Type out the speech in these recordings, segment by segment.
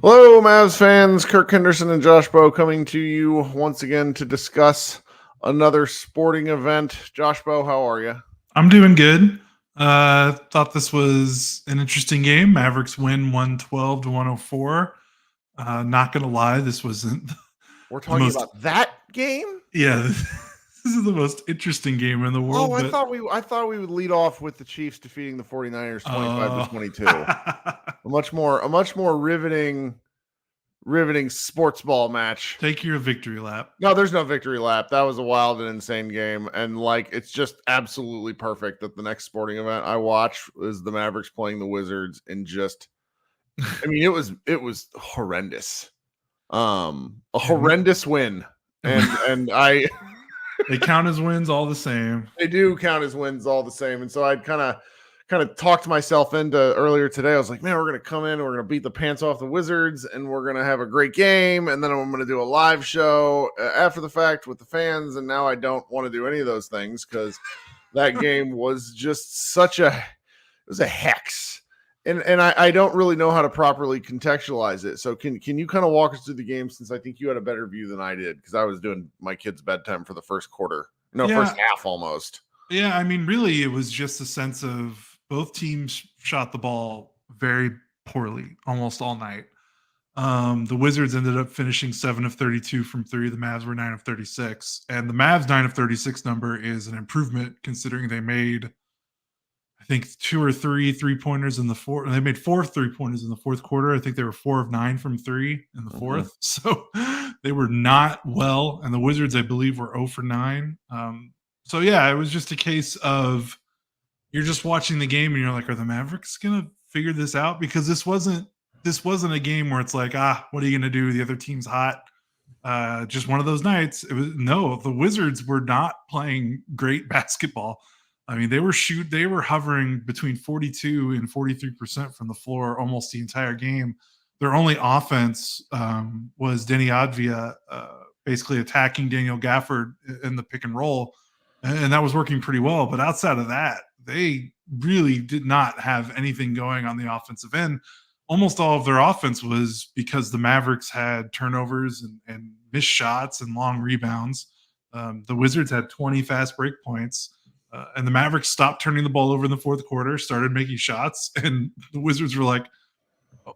Hello, Mavs fans. Kirk Henderson and Josh Bowe coming to you once again to discuss another sporting event. Josh Bowe, how are you? I'm doing good. Thought this was an interesting game. Mavericks win 112-104. Not gonna lie, this wasn't. We're talking about that game? Yeah, this is the most interesting game in the world. Oh, I thought we would lead off with the Chiefs defeating the 49ers 25-22. A much more riveting sports ball match. Take your victory lap. No, there's no victory lap. That was a wild and insane game, and it's just absolutely perfect that the next sporting event I watch is the Mavericks playing the Wizards, and just, I mean, it was horrendous. A horrendous win, and I. They count as wins all the same. They do count as wins all the same, and so I'd kind of talked myself into earlier today. I was like, man, we're going to come in, we're going to beat the pants off the Wizards, and we're going to have a great game, and then I'm going to do a live show after the fact with the fans, and now I don't want to do any of those things because that game was just it was a hex. And I don't really know how to properly contextualize it. So can you kind of walk us through the game, since I think you had a better view than I did, because I was doing my kids' bedtime for the first quarter. First half almost. Yeah, I mean, really, it was just a sense of both teams shot the ball very poorly almost all night. The Wizards ended up finishing 7 of 32 from three. The Mavs were 9 of 36. And the Mavs 9 of 36 number is an improvement considering they made, I think, 2 or 3 3-pointers in the fourth. They made 4 3-pointers in the fourth quarter. I think they were 4 of 9 from 3 in the fourth. So they were not well. And the Wizards, I believe, were 0 for 9. So yeah, it was just a case of you're just watching the game and you're like, are the Mavericks gonna figure this out? Because this wasn't a game where it's like, what are you gonna do? The other team's hot. Just one of those nights. The Wizards were not playing great basketball. I mean, they were hovering between 42 and 43% from the floor almost the entire game. Their only offense was Denny Advia basically attacking Daniel Gafford in the pick and roll, and that was working pretty well. But outside of that, they really did not have anything going on the offensive end. Almost all of their offense was because the Mavericks had turnovers and missed shots and long rebounds. The Wizards had 20 fast break points. And the Mavericks stopped turning the ball over in the fourth quarter, started making shots, and the Wizards were like,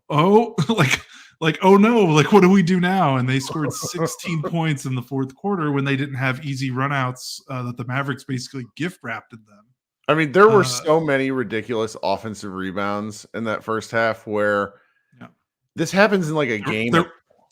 oh no, like, what do we do now? And they scored 16 points in the fourth quarter when they didn't have easy runouts that the Mavericks basically gift wrapped them. I mean, there were so many ridiculous offensive rebounds in that first half where this happens in like a game.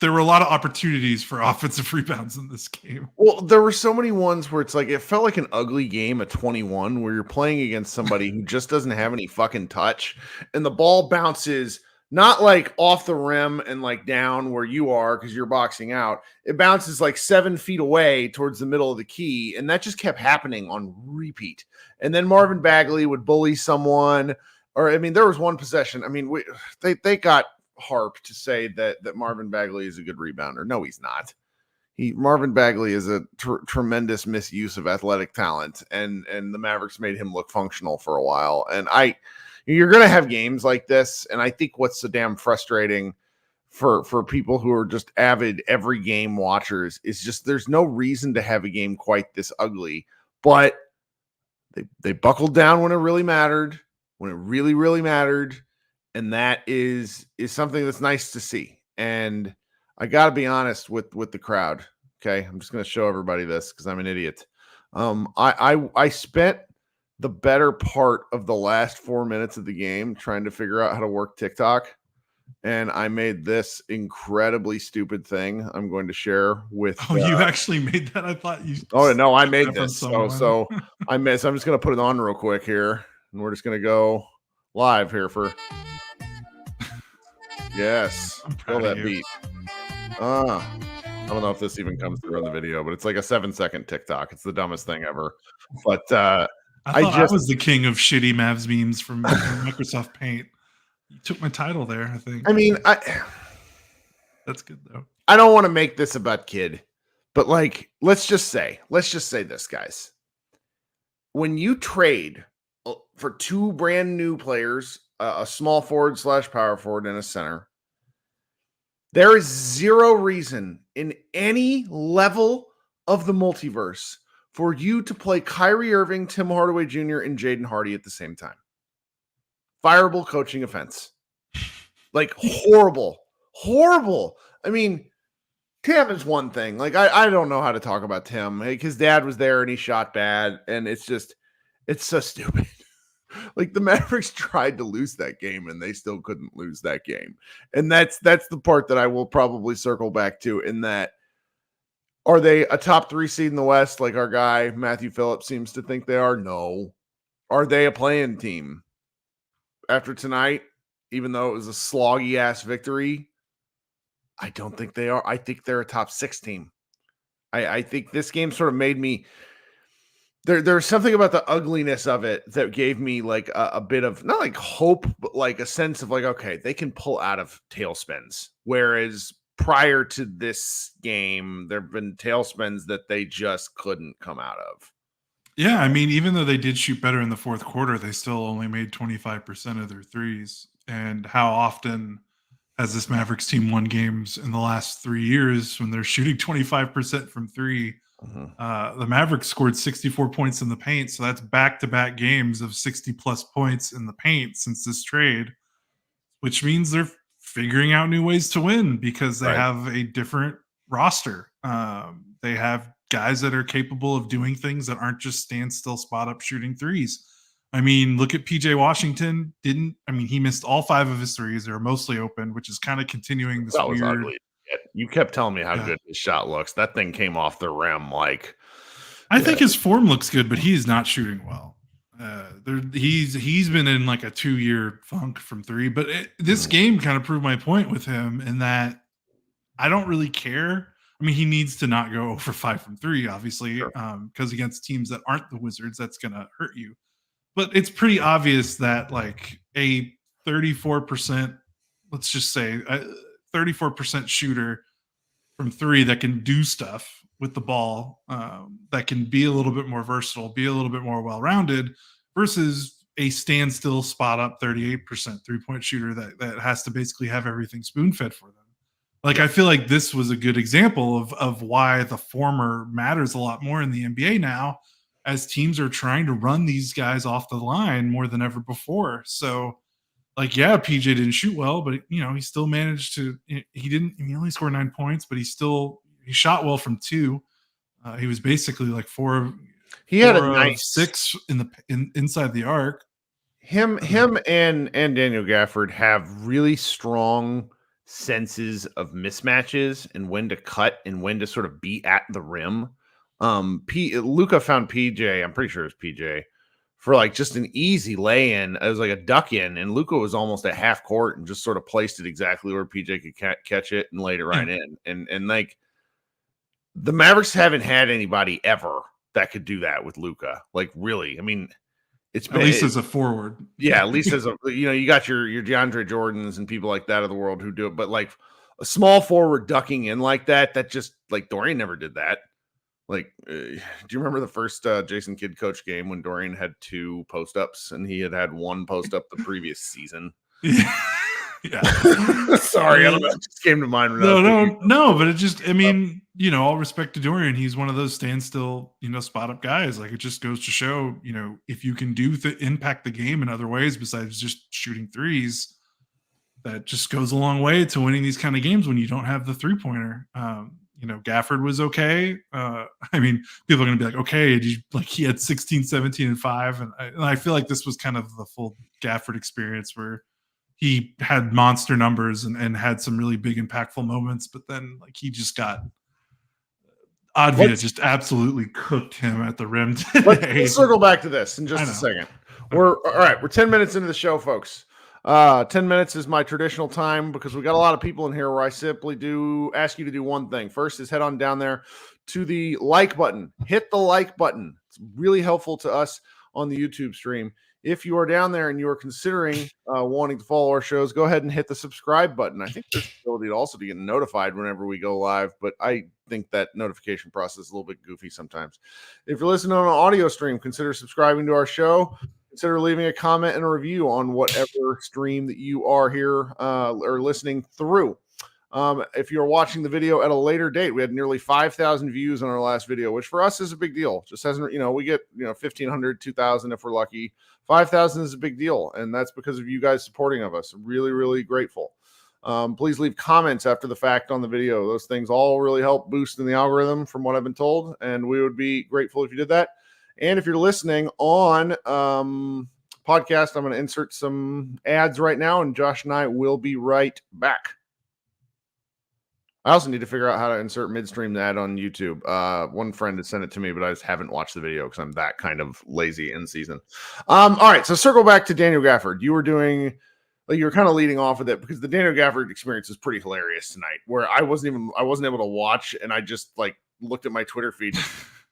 There were a lot of opportunities for offensive rebounds in this game. Well, there were so many ones where it's like it felt like an ugly game at 21 where you're playing against somebody who just doesn't have any fucking touch, and the ball bounces not like off the rim and like down where you are because you're boxing out. It bounces like 7 feet away towards the middle of the key, and that just kept happening on repeat. And then Marvin Bagley would bully someone, or I mean, there was one possession. I mean, they got harp to say that Marvin Bagley is a good rebounder. No, he's not. Marvin Bagley is a tremendous misuse of athletic talent, and the Mavericks made him look functional for a while. And you're going to have games like this, and I think what's so damn frustrating for people who are just avid every game watchers is just there's no reason to have a game quite this ugly, but they buckled down when it really mattered, when it really, really mattered. And that is something that's nice to see. And I got to be honest with the crowd. Okay. I'm just going to show everybody this because I'm an idiot. I spent the better part of the last 4 minutes of the game trying to figure out how to work TikTok. and I made this incredibly stupid thing I'm going to share with. Oh, you actually made that? I thought you. Oh no, I took made that from this. someone. So I missed. So I'm just gonna put it on real quick here, and we're just gonna go live here for. Yes, I'm feel proud of that you. beat. I don't know if this even comes through on the video, but it's like a 7-second TikTok. It's the dumbest thing ever. But I I thought I just, was the king of shitty Mavs memes from Microsoft Paint. You took my title there, I think. I mean, That's good though. I don't want to make this about kid, but like, let's just say this, guys. When you trade for two brand new players, a small forward / power forward and a center, there is zero reason in any level of the multiverse for you to play Kyrie Irving, Tim Hardaway Jr., and Jaden Hardy at the same time. Fireable coaching offense. Like horrible. I mean, Tim is one thing. Like, I don't know how to talk about Tim. Like, his dad was there and he shot bad, and it's so stupid. Like, the Mavericks tried to lose that game and they still couldn't lose that game. And that's the part that I will probably circle back to, in that, are they a top 3 seed in the West like our guy Matthew Phillips seems to think they are? No. Are they a play-in team after tonight, even though it was a sloggy ass victory? I don't think they are. I think they're a top 6 team. I think this game sort of made me there's something about the ugliness of it that gave me like a bit of, not like hope, but like a sense of like, okay, they can pull out of tailspins. Whereas prior to this game, there have been tailspins that they just couldn't come out of. Yeah, I mean, even though they did shoot better in the fourth quarter, they still only made 25% of their threes. And how often has this Mavericks team won games in the last 3 years when they're shooting 25% from three? The Mavericks scored 64 points in the paint, so that's back-to-back games of 60-plus points in the paint since this trade, which means they're figuring out new ways to win because they have a different roster. They have guys that are capable of doing things that aren't just standstill spot up shooting threes. I mean, look at PJ Washington. He missed all 5 of his threes. They were mostly open, which is kind of continuing this That was weird. ugly. You kept telling me how good his shot looks. That thing came off the rim like. I think his form looks good, but he's not shooting well. He's been in like a 2-year funk from 3, but this game kind of proved my point with him in that I don't really care. I mean, he needs to not go over 5 from 3, obviously, because against teams that aren't the Wizards, that's going to hurt you. But it's pretty obvious that like a 34%, let's just say a 34% shooter from 3 that can do stuff with the ball, that can be a little bit more versatile, be a little bit more well-rounded, versus a standstill spot up 38% 3-point shooter that has to basically have everything spoon-fed for them. Like, I feel like this was a good example of why the former matters a lot more in the NBA now, as teams are trying to run these guys off the line more than ever before. So, like, yeah, PJ didn't shoot well, but he still managed to. He only scored 9 points, but he shot well from 2. He was basically like 4. He had four a of nice 6 inside the arc. Him and Daniel Gafford have really strong senses of mismatches and when to cut and when to sort of be at the rim. Luka found PJ, I'm pretty sure it was PJ, for like just an easy lay-in. It was like a duck in, and Luka was almost at half court and just sort of placed it exactly where PJ could catch it and laid it right in. And like, the Mavericks haven't had anybody ever that could do that with Luka. Like, really, I mean, it's at least as a forward. Yeah, at least as a, you got your DeAndre Jordans and people like that of the world who do it, but like a small forward ducking in like that just, like, Dorian never did that. Like, do you remember the first Jason Kidd coach game when Dorian had 2 post-ups and he had 1 post-up the previous season? Yeah. Sorry, I don't know. It just came to mind. No, but it just, I mean, all respect to Dorian. He's one of those standstill, spot up guys. Like, it just goes to show, if you can impact the game in other ways besides just shooting threes, that just goes a long way to winning these kind of games when you don't have the 3-pointer. Gafford was okay. I mean, people are going to be like, okay, he had 16, 17, and 5. And I feel like this was kind of the full Gafford experience where he had monster numbers and had some really big impactful moments, but then like he just got Advia just absolutely cooked him at the rim today. Let's circle back to this in just a second. We're all right. We're 10 minutes into the show, folks. 10 minutes is my traditional time because we got a lot of people in here where I simply do ask you to do one thing. First is head on down there to the like button. Hit the like button. It's really helpful to us on the YouTube stream. If you are down there and you are considering wanting to follow our shows, go ahead and hit the subscribe button. I think there's the ability also to get notified whenever we go live, but I think that notification process is a little bit goofy sometimes. If you're listening on an audio stream, consider subscribing to our show. Consider leaving a comment and a review on whatever stream that you are here or listening through. If you're watching the video at a later date, we had nearly 5,000 views on our last video, which for us is a big deal. Just hasn't, we get, 1,500, 2,000 if we're lucky. 5,000 is a big deal. And that's because of you guys supporting of us. Really, really grateful. Please leave comments after the fact on the video. Those things all really help boost in the algorithm from what I've been told. And we would be grateful if you did that. And if you're listening on podcast, I'm going to insert some ads right now, and Josh and I will be right back. I also need to figure out how to insert midstream ad on YouTube. One friend had sent it to me, but I just haven't watched the video because I'm that kind of lazy in season. All right, so circle back to Daniel Gafford. You were kind of leading off with it because the Daniel Gafford experience is pretty hilarious tonight, where I wasn't able to watch, and I just looked at my Twitter feed.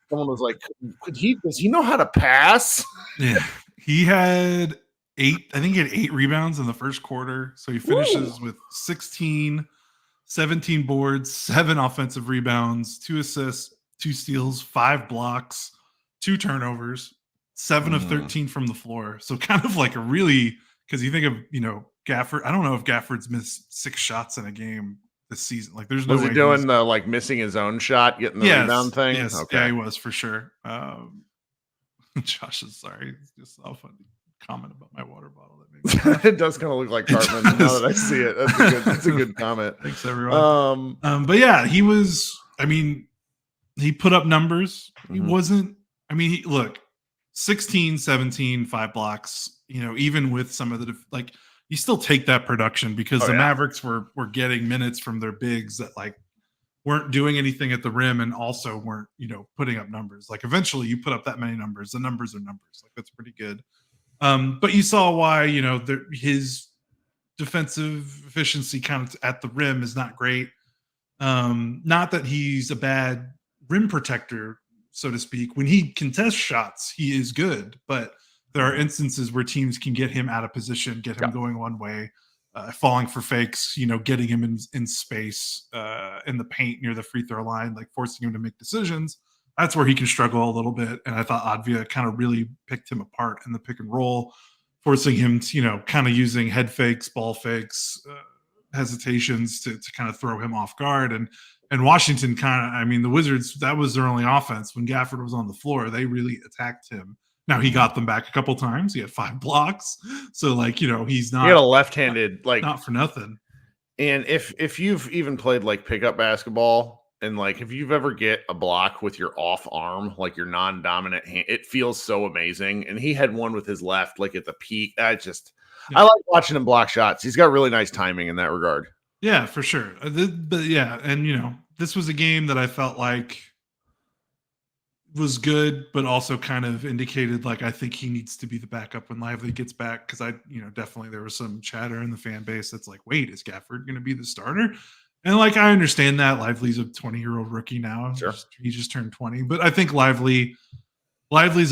Someone was like, does he know how to pass? Yeah. He had 8 rebounds in the first quarter. So he finishes with 16, 17 boards, 7 offensive rebounds, 2 assists, 2 steals, 5 blocks, 2 turnovers, 7 of 13 from the floor. So kind of like a really, because you think of, Gafford. I don't know if Gafford's missed 6 shots in a game this season. Like there's no way. Was he doing the missing his own shot, getting the rebound thing? Yes. Okay. Yeah, he was for sure. Josh is sorry. It's just a funny comment about my water bottle. That makes it does kind of look like Cartman now that I see it. That's a good comment. Thanks everyone. But yeah, he was. I mean, he put up numbers. He wasn't. I mean, look, 16, 17, 5 blocks. Even with some of the you still take that production because the Mavericks were getting minutes from their bigs that weren't doing anything at the rim and also weren't, putting up numbers. Eventually you put up that many numbers. The numbers are numbers. That's pretty good. But you saw why, his defensive efficiency kind of at the rim is not great. Not that he's a bad rim protector, so to speak. When he contests shots, he is good, but there are instances where teams can get him out of position, get him going one way, falling for fakes, getting him in space in the paint near the free throw line, forcing him to make decisions. That's where he can struggle a little bit. And I thought Advia kind of really picked him apart in the pick and roll, forcing him to, kind of using head fakes, ball fakes, hesitations to kind of throw him off guard. And Washington the Wizards, that was their only offense. When Gafford was on the floor, they really attacked him. Now he got them back a couple times. He had 5 blocks. So he's not. He had a left-handed not for nothing. And if you've even played pickup basketball and if you've ever get a block with your off arm, your non-dominant hand, it feels so amazing. And he had one with his left, at the peak. I like watching him block shots. He's got really nice timing in that regard. Yeah, for sure. But yeah, and this was a game that I felt was good, but also kind of indicated I think he needs to be the backup when Lively gets back. Cause definitely there was some chatter in the fan base that's wait, is Gafford going to be the starter? And I understand that Lively's a 20-year-old rookie now. Sure. He just turned 20, but I think Lively's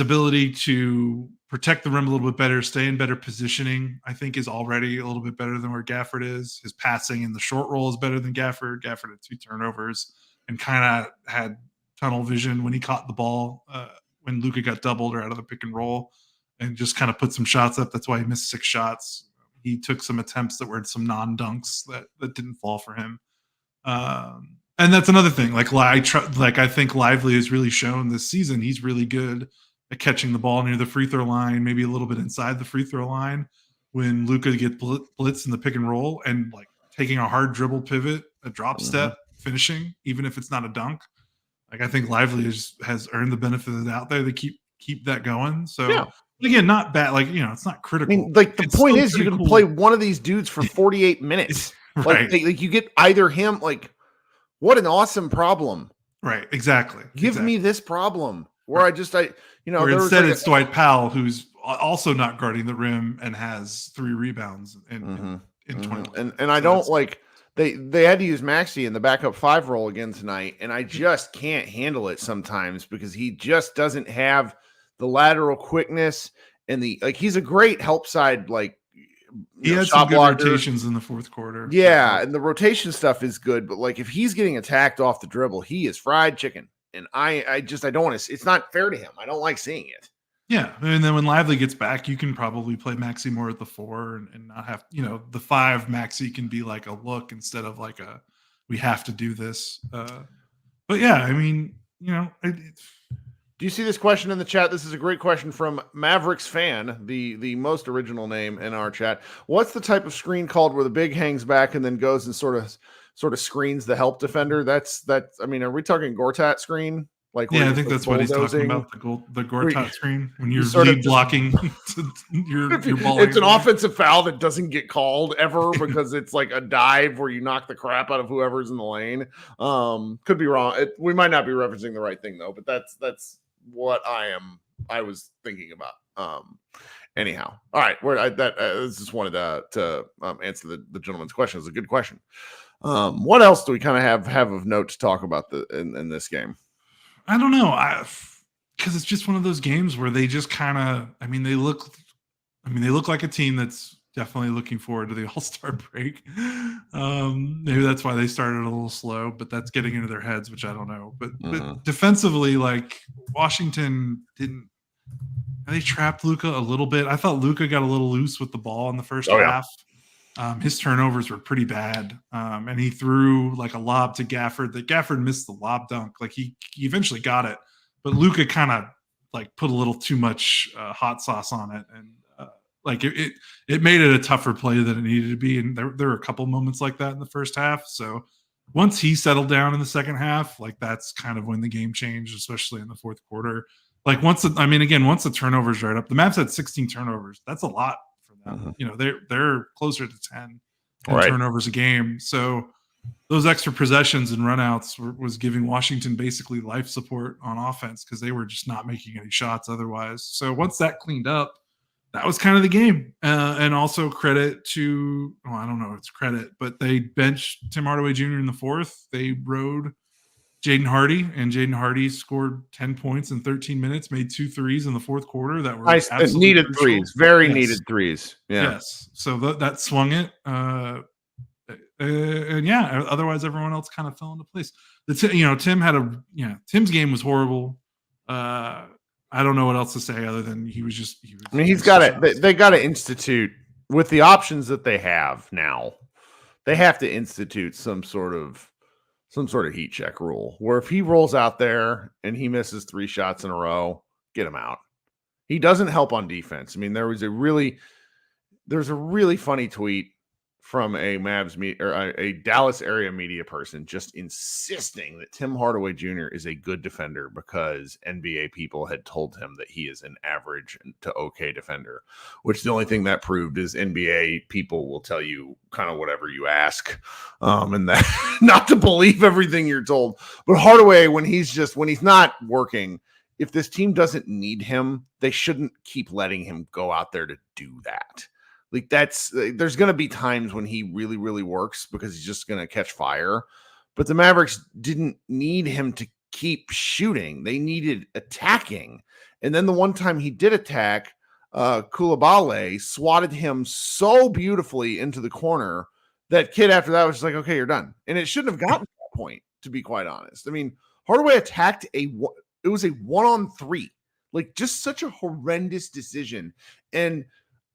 ability to protect the rim a little bit better, stay in better positioning, I think is already a little bit better than where Gafford is. His passing in the short roll is better than Gafford. Gafford had 2 turnovers and kind of had tunnel vision when he caught the ball when Luka got doubled or out of the pick and roll and just kind of put some shots up. That's why he missed 6 shots. He took some attempts that were some non-dunks that didn't fall for him. And that's another thing. I think Lively has really shown this season he's really good at catching the ball near the free throw line, maybe a little bit inside the free throw line when Luka gets blitz in the pick and roll and taking a hard dribble pivot, a drop step, finishing, even if it's not a dunk. I think Lively has earned the benefit of the doubt there to keep that going. So Again, not bad. Like, it's not I critical. mean, like the It's point still is, you pretty can cool. play one of these dudes for 48 minutes. Right. Like you get either him. Like, what an awesome problem. Right. Exactly. Give me this problem where Right. there Where was instead like it's Dwight Powell, who's also not guarding the rim and has 3 rebounds in 21 minutes. and I So don't like they had to use Maxey in the backup 5 role again tonight, and I just can't handle it sometimes because he just doesn't have the lateral quickness and he's a great help side he had shot some good blocker. rotations in the fourth quarter. Yeah, and the rotation stuff is good, but like if he's getting attacked off the dribble, he is fried chicken. And I don't want to. It's not fair to him. I don't like seeing it. Yeah, and then when Lively gets back, you can probably play Maxey more at the 4 and not have the 5 Maxey can be like a look instead of like a we have to do this. But yeah, I mean, do you see this question in the chat? This is a great question from Mavericks fan, the most original name in our chat. What's the type of screen called where the big hangs back and then goes and sort of screens the help defender? That's I mean, are we talking Gortat screen? Like, I think that's what he's talking about, the Gortat screen when you're lead blocking your ball. It's an offensive foul that doesn't get called ever because it's like a dive where you knock the crap out of whoever's in the lane. Could be wrong. We might not be referencing the right thing though, but that's what I was thinking about. Anyhow, all right. Just wanted to answer the gentleman's question. It's a good question. What else do we kind of have of note to talk about in this game? I don't know. Because it's just one of those games where they just kind of. I mean, they look like a team that's definitely looking forward to the All-Star break. Maybe that's why they started a little slow, but that's getting into their heads, which I don't know. But defensively, like Washington didn't. They trapped Luka a little bit. I thought Luka got a little loose with the ball in the first half. His turnovers were pretty bad. And he threw like a lob to Gafford that Gafford missed the lob dunk. Like he eventually got it, but Luka kind of like put a little too much hot sauce on it. And like it made it a tougher play than it needed to be. And there were a couple moments like that in the first half. So once he settled down in the second half, like that's kind of when the game changed, especially in the fourth quarter. Like once the turnovers right up, the Mavs had 16 turnovers. That's a lot. They're closer to 10 turnovers a game. So those extra possessions and runouts was giving Washington basically life support on offense because they were just not making any shots otherwise. So once that cleaned up, that was kind of the game. And also credit to, I don't know if it's credit, but they benched Tim Hardaway Jr. in the fourth. They rode Jaden Hardy, and Jaden Hardy scored 10 points in 13 minutes, made 2 threes in the fourth quarter that were nice, needed crucial. Threes, very needed threes. Yeah. Yes. So that swung it. And otherwise everyone else kind of fell into place. Tim had Tim's game was horrible. I don't know what else to say other than he's got it. They got to institute with the options that they have now. They have to institute some sort of heat check rule where if he rolls out there and he misses 3 shots in a row, get him out. He doesn't help on defense. I mean, there's a really funny tweet from a a Dallas area media person just insisting that Tim Hardaway Jr. is a good defender because NBA people had told him that he is an average to okay defender, which the only thing that proved is NBA people will tell you kind of whatever you ask, and that not to believe everything you're told. But Hardaway, when he's not working, if this team doesn't need him, they shouldn't keep letting him go out there to do that. Like there's going to be times when he really, really works because he's just going to catch fire. But the Mavericks didn't need him to keep shooting. They needed attacking. And then the one time he did attack, Koulibaly swatted him so beautifully into the corner that kid after that was just like, okay, you're done. And it shouldn't have gotten to that point, to be quite honest. I mean, Hardaway attacked it was a 1-on-3, like just such a horrendous decision. And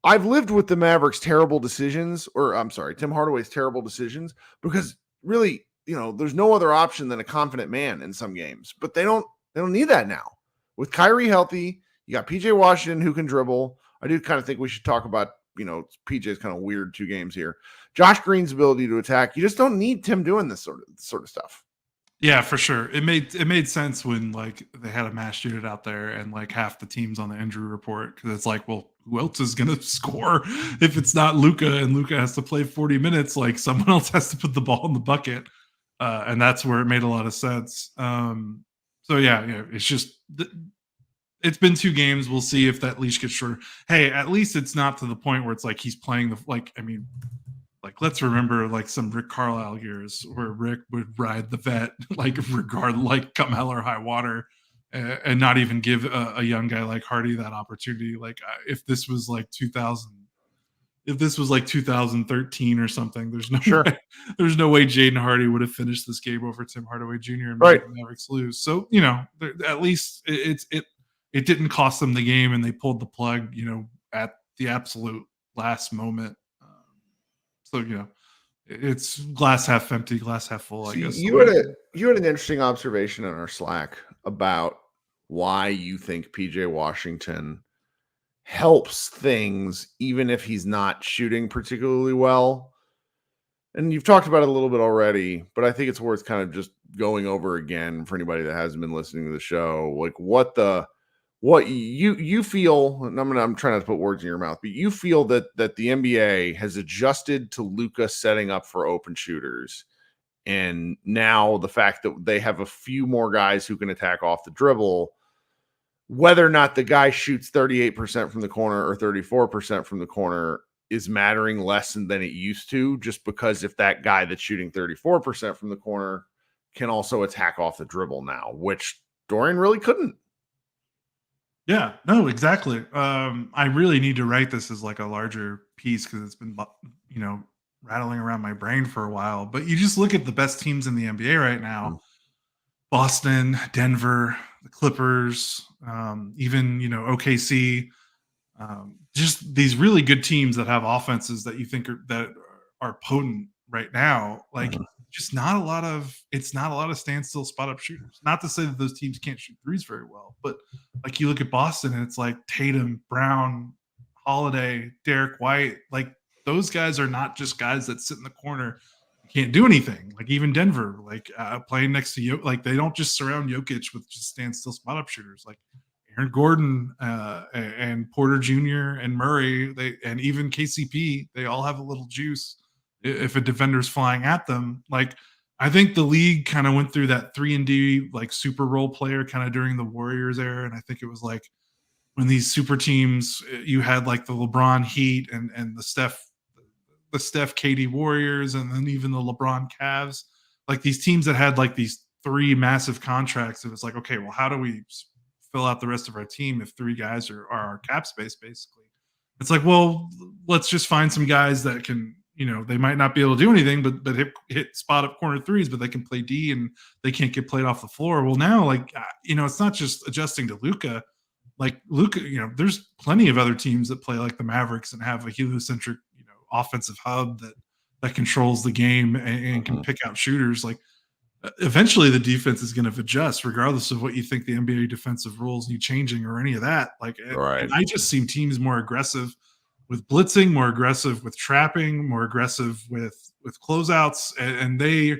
I've lived with the Mavericks' terrible decisions, Tim Hardaway's terrible decisions, because really, there's no other option than a confident man in some games. But they don't need that now. With Kyrie healthy, you got PJ Washington who can dribble. I do kind of think we should talk about, PJ's kind of weird 2 games here. Josh Green's ability to attack. You just don't need Tim doing this sort of stuff. Yeah, for sure. It made sense when like they had a mass shootout out there and like half the teams on the injury report because it's like, well, who else is going to score if it's not Luka and Luka has to play 40 minutes? Like someone else has to put the ball in the bucket, and that's where it made a lot of sense. So yeah, it's just it's been 2 games. We'll see if that leash gets shorter. Hey, at least it's not to the point where it's like he's playing the like. I mean, like let's remember like some Rick Carlisle years where Rick would ride the vet like regard like come hell or high water, and not even give a young guy like Hardy that opportunity. Like if this was like 2000, if this was like 2013 or something, there's no Sure. way, there's no way Jaden Hardy would have finished this game over Tim Hardaway Jr. and made Right. the Mavericks lose. So at least it didn't cost them the game, and they pulled the plug, at the absolute last moment. So it's glass half empty, glass half full, I So guess. you had an interesting observation in our Slack about why you think PJ Washington helps things even if he's not shooting particularly well. And you've talked about it a little bit already, but I think it's worth kind of just going over again for anybody that hasn't been listening to the show. Like what you feel, and I'm trying not to put words in your mouth, but you feel that the NBA has adjusted to Luka setting up for open shooters. And now the fact that they have a few more guys who can attack off the dribble, whether or not the guy shoots 38% from the corner or 34% from the corner is mattering less than it used to, just because if that guy that's shooting 34% from the corner can also attack off the dribble now, which Dorian really couldn't. Yeah, no, exactly. I really need to write this as like a larger piece because it's been, rattling around my brain for a while. But you just look at the best teams in the NBA right now: Boston, Denver, the Clippers, even OKC. Just these really good teams that have offenses that you think are potent right now. Like Mhm. just not a lot of it's not a lot of standstill spot up shooters. Not to say that those teams can't shoot threes very well, but like you look at Boston and it's like Tatum, Brown, Holiday, Derek White, like those guys are not just guys that sit in the corner and can't do anything. Like even Denver, like playing next to like they don't just surround Jokic with just standstill spot up shooters. Like Aaron Gordon and Porter Jr. and Murray, and even KCP, they all have a little juice if a defender's flying at them. Like I think the league kind of went through that 3-and-D like super role player kind of during the Warriors era, and I think it was like when these super teams you had like the LeBron Heat and the Steph KD Warriors, and then even the LeBron Cavs, like these teams that had like these 3 massive contracts. It was like, okay, well, how do we fill out the rest of our team if 3 guys are our cap space, basically? It's like, well, let's just find some guys that can, they might not be able to do anything, but hit spot up corner threes, but they can play D and they can't get played off the floor. Well, now, like, it's not just adjusting to Luka. Like Luka, there's plenty of other teams that play like the Mavericks and have a heliocentric, offensive hub that controls the game and can Mhm. pick out shooters. Like eventually the defense is going to adjust regardless of what you think the NBA defensive rules need changing or any of that. Like, and Right. I just seen teams more aggressive with blitzing, more aggressive with trapping, more aggressive with closeouts, and they,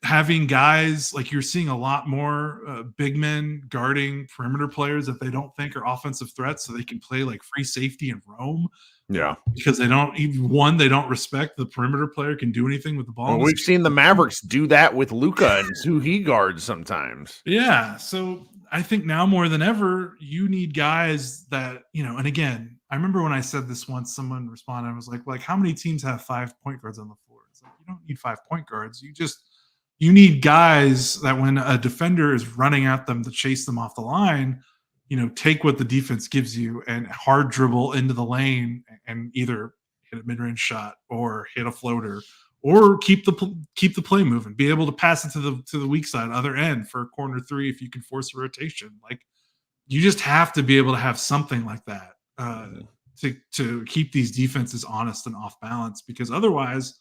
having guys like you're seeing a lot more big men guarding perimeter players that they don't think are offensive threats, so they can play like free safety and roam Yeah. because they don't respect the perimeter player can do anything with the ball Well, in his we've seen the hands. Mavericks do that with Luka and who he guards sometimes. Yeah. So I think now more than ever, you need guys that, and again, I remember when I said this once, someone responded, I was like, how many teams have 5 point guards on the floor? It's like, you don't need 5 point guards. You need guys that when a defender is running at them to chase them off the line, take what the defense gives you and hard dribble into the lane and either hit a mid-range shot or hit a floater or keep the play moving, be able to pass it to the weak side, other end for a corner 3 if you can force a rotation. Like you just have to be able to have something like that Mhm. to keep these defenses honest and off balance, because otherwise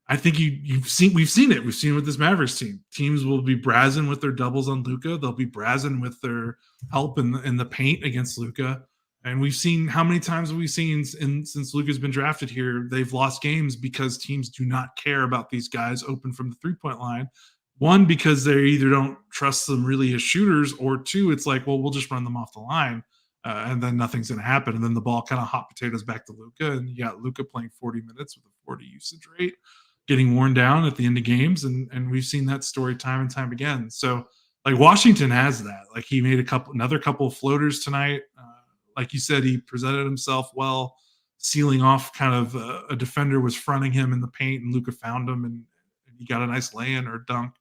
I think we've seen it. We've seen it with this Mavericks team. Teams will be brazzing with their doubles on Luka. They'll be brazzing with their help in the paint against Luka. And we've seen how many times have we seen since Luka's been drafted here, they've lost games because teams do not care about these guys open from the 3-point line. One, because they either don't trust them really as shooters, or two, it's like, well, we'll just run them off the line, and then nothing's going to happen. And then the ball kind of hot potatoes back to Luka, and you got Luka playing 40 minutes with a 40 usage rate, getting worn down at the end of games, and we've seen that story time and time again. So, like, Washington has that. Like, he made another couple of floaters tonight. Like you said, he presented himself well, sealing off kind of a defender was fronting him in the paint, and Luka found him, and he got a nice lay-in or dunk.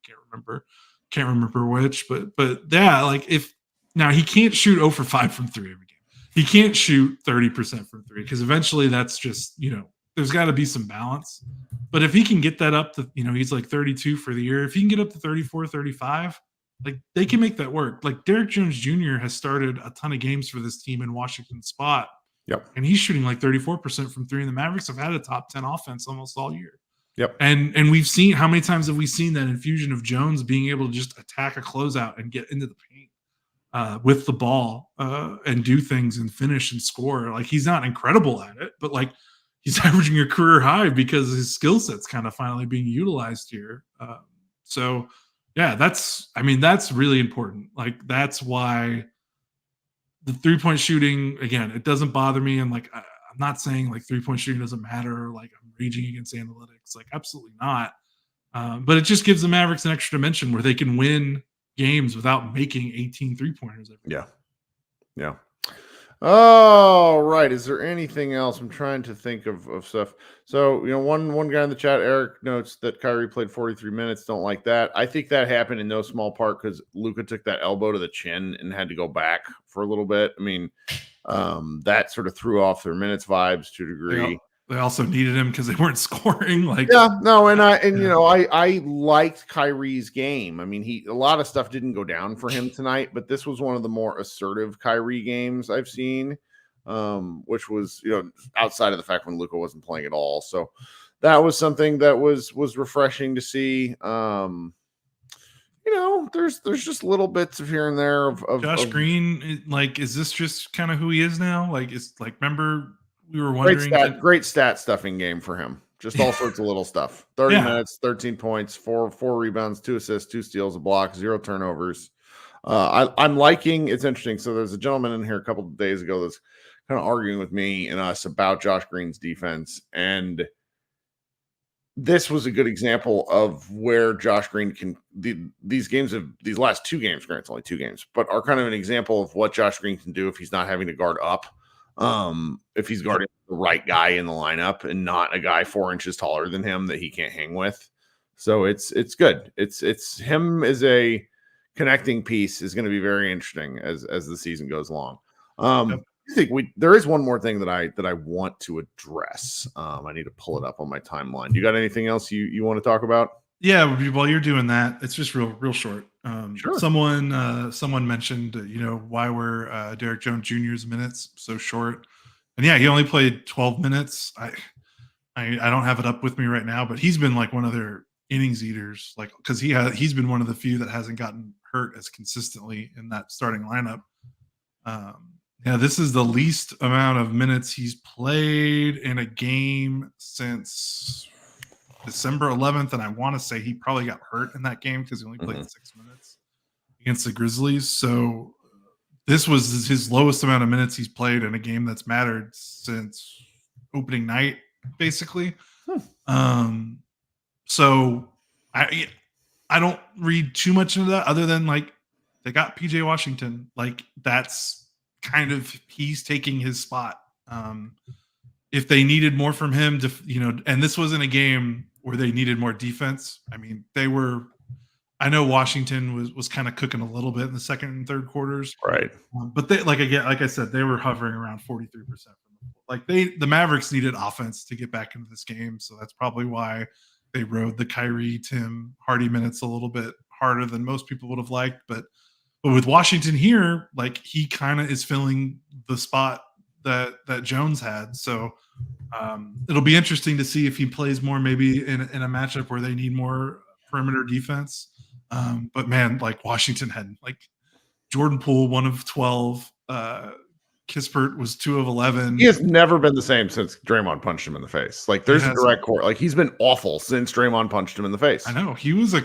Can't remember which, but yeah, like, if now he can't shoot 0 for 5 from 3 every game. He can't shoot 30% from 3, because eventually that's just, there's got to be some balance. But if he can get that up to, he's like 32 for the year. If he can get up to 34, 35, like, they can make that work. Like, Derrick Jones Jr. has started a ton of games for this team in Washington spot. Yep. And he's shooting like 34% from 3, and the Mavericks have had a top 10 offense almost all year. Yep. And we've seen, how many times have we seen that infusion of Jones being able to just attack a closeout and get into the paint with the ball and do things and finish and score. Like, he's not incredible at it, but like, he's averaging a career high because his skill set's kind of finally being utilized here. So yeah, that's really important. Like, that's why the 3-point shooting, again, it doesn't bother me. And like, I'm not saying like 3-point shooting doesn't matter. Like, I'm raging against analytics. Like, absolutely not. But it just gives the Mavericks an extra dimension where they can win games without making 18 3-pointers. Yeah. Yeah. All right. Is there anything else? I'm trying to think of stuff. So, one guy in the chat, Eric, notes that Kyrie played 43 minutes. Don't like that. I think that happened in no small part because Luka took that elbow to the chin and had to go back for a little bit. I mean, that sort of threw off their minutes vibes to a degree. They also needed him because they weren't scoring. Like, I liked Kyrie's game. I mean, a lot of stuff didn't go down for him tonight, but this was one of the more assertive Kyrie games I've seen, which was, outside of the fact when Luka wasn't playing at all. So that was something that was refreshing to see. There's just little bits of here and there of Josh Green. Like, is this just kind of who he is now? Like, it's like, remember, we were wondering. Great stat stuffing game for him. Just all sorts of little stuff. 30 minutes, 13 points, four rebounds, 2 assists, 2 steals, a block, 0 turnovers. I'm liking. It's interesting. So there's a gentleman in here a couple of days ago that's kind of arguing with me and us about Josh Green's defense, and this was a good example of where Josh Green can. These last 2 games, granted it's only 2 games, but are kind of an example of what Josh Green can do if he's not having to guard up. If he's guarding the right guy in the lineup and not a guy 4 inches taller than him that he can't hang with. So it's good. It's him as a connecting piece is going to be very interesting as the season goes along. I think there is one more thing that I want to address. I need to pull it up on my timeline. You got anything else you want to talk about? Yeah, while you're doing that, it's just real short. Sure. Someone mentioned, why were Derrick Jones Jr.'s minutes so short? And yeah, he only played 12 minutes. I don't have it up with me right now, but he's been like one of their innings eaters, like, because he's been one of the few that hasn't gotten hurt as consistently in that starting lineup. This is the least amount of minutes he's played in a game since December 11th, and I want to say he probably got hurt in that game because he only played 6 minutes against the Grizzlies. So this was his lowest amount of minutes he's played in a game that's mattered since opening night, basically. So I don't read too much into that other than, like, they got PJ Washington. Like, that's kind of, he's taking his spot. If they needed more from him to, and this wasn't a game where they needed more defense. I mean, I know Washington was kind of cooking a little bit in the second and third quarters. Right. But they, like I said, they were hovering around 43%. Like, the Mavericks needed offense to get back into this game. So that's probably why they rode the Kyrie, Tim, Hardy minutes a little bit harder than most people would have liked. But with Washington here, like, he kind of is filling the spot that Jones had. So it'll be interesting to see if he plays more, maybe in a matchup where they need more perimeter defense. But man, like, Washington had, like, Jordan Poole, 1 of 12. Kispert was 2 of 11. He has never been the same since Draymond punched him in the face. Like, there's a direct core. Like, he's been awful since Draymond punched him in the face. I know. He was a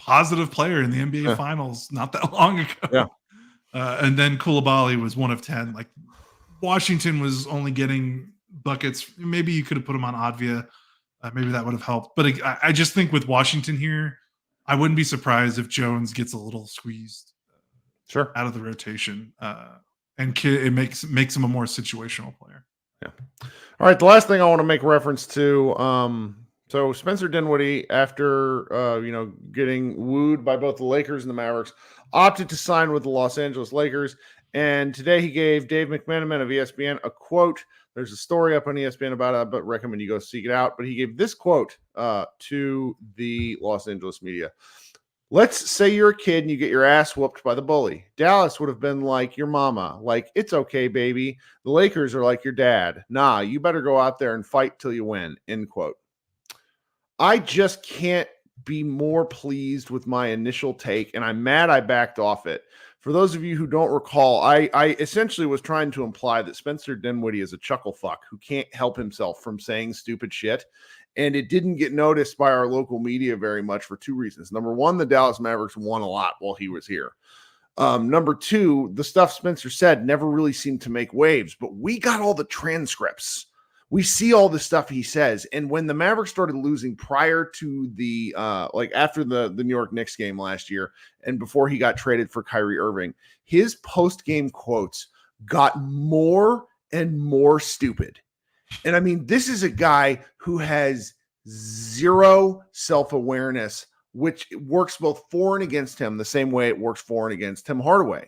positive player in the NBA Finals not that long ago. Yeah. And then Koulibaly was 1 of 10. Like Washington was only getting buckets. Maybe you could have put him on Advia. Maybe that would have helped. But I just think with Washington here, I wouldn't be surprised if Jones gets a little squeezed out of the rotation. And it makes him a more situational player. Yeah. All right. The last thing I want to make reference to, so Spencer Dinwiddie, after getting wooed by both the Lakers and the Mavericks, opted to sign with the Los Angeles Lakers. And today he gave Dave McMenamin of ESPN a quote. There's a story up on ESPN about it, but recommend you go seek it out. But he gave this quote to the Los Angeles media. Let's say you're a kid and you get your ass whooped by the bully. Dallas would have been like your mama, like, it's okay, baby. The Lakers are like your dad. Nah, you better go out there and fight till you win, end quote. I just can't be more pleased with my initial take, and I'm mad I backed off it. For those of you who don't recall, I essentially was trying to imply that Spencer Dinwiddie is a chuckle fuck who can't help himself from saying stupid shit. And it didn't get noticed by our local media very much for 2 reasons. Number one, the Dallas Mavericks won a lot while he was here. Number two, the stuff Spencer said never really seemed to make waves, but we got all the transcripts. We see all the stuff he says. And when the Mavericks started losing prior to the, after the New York Knicks game last year and before he got traded for Kyrie Irving, his post-game quotes got more and more stupid. And I mean, this is a guy who has zero self-awareness, which works both for and against him the same way it works for and against Tim Hardaway.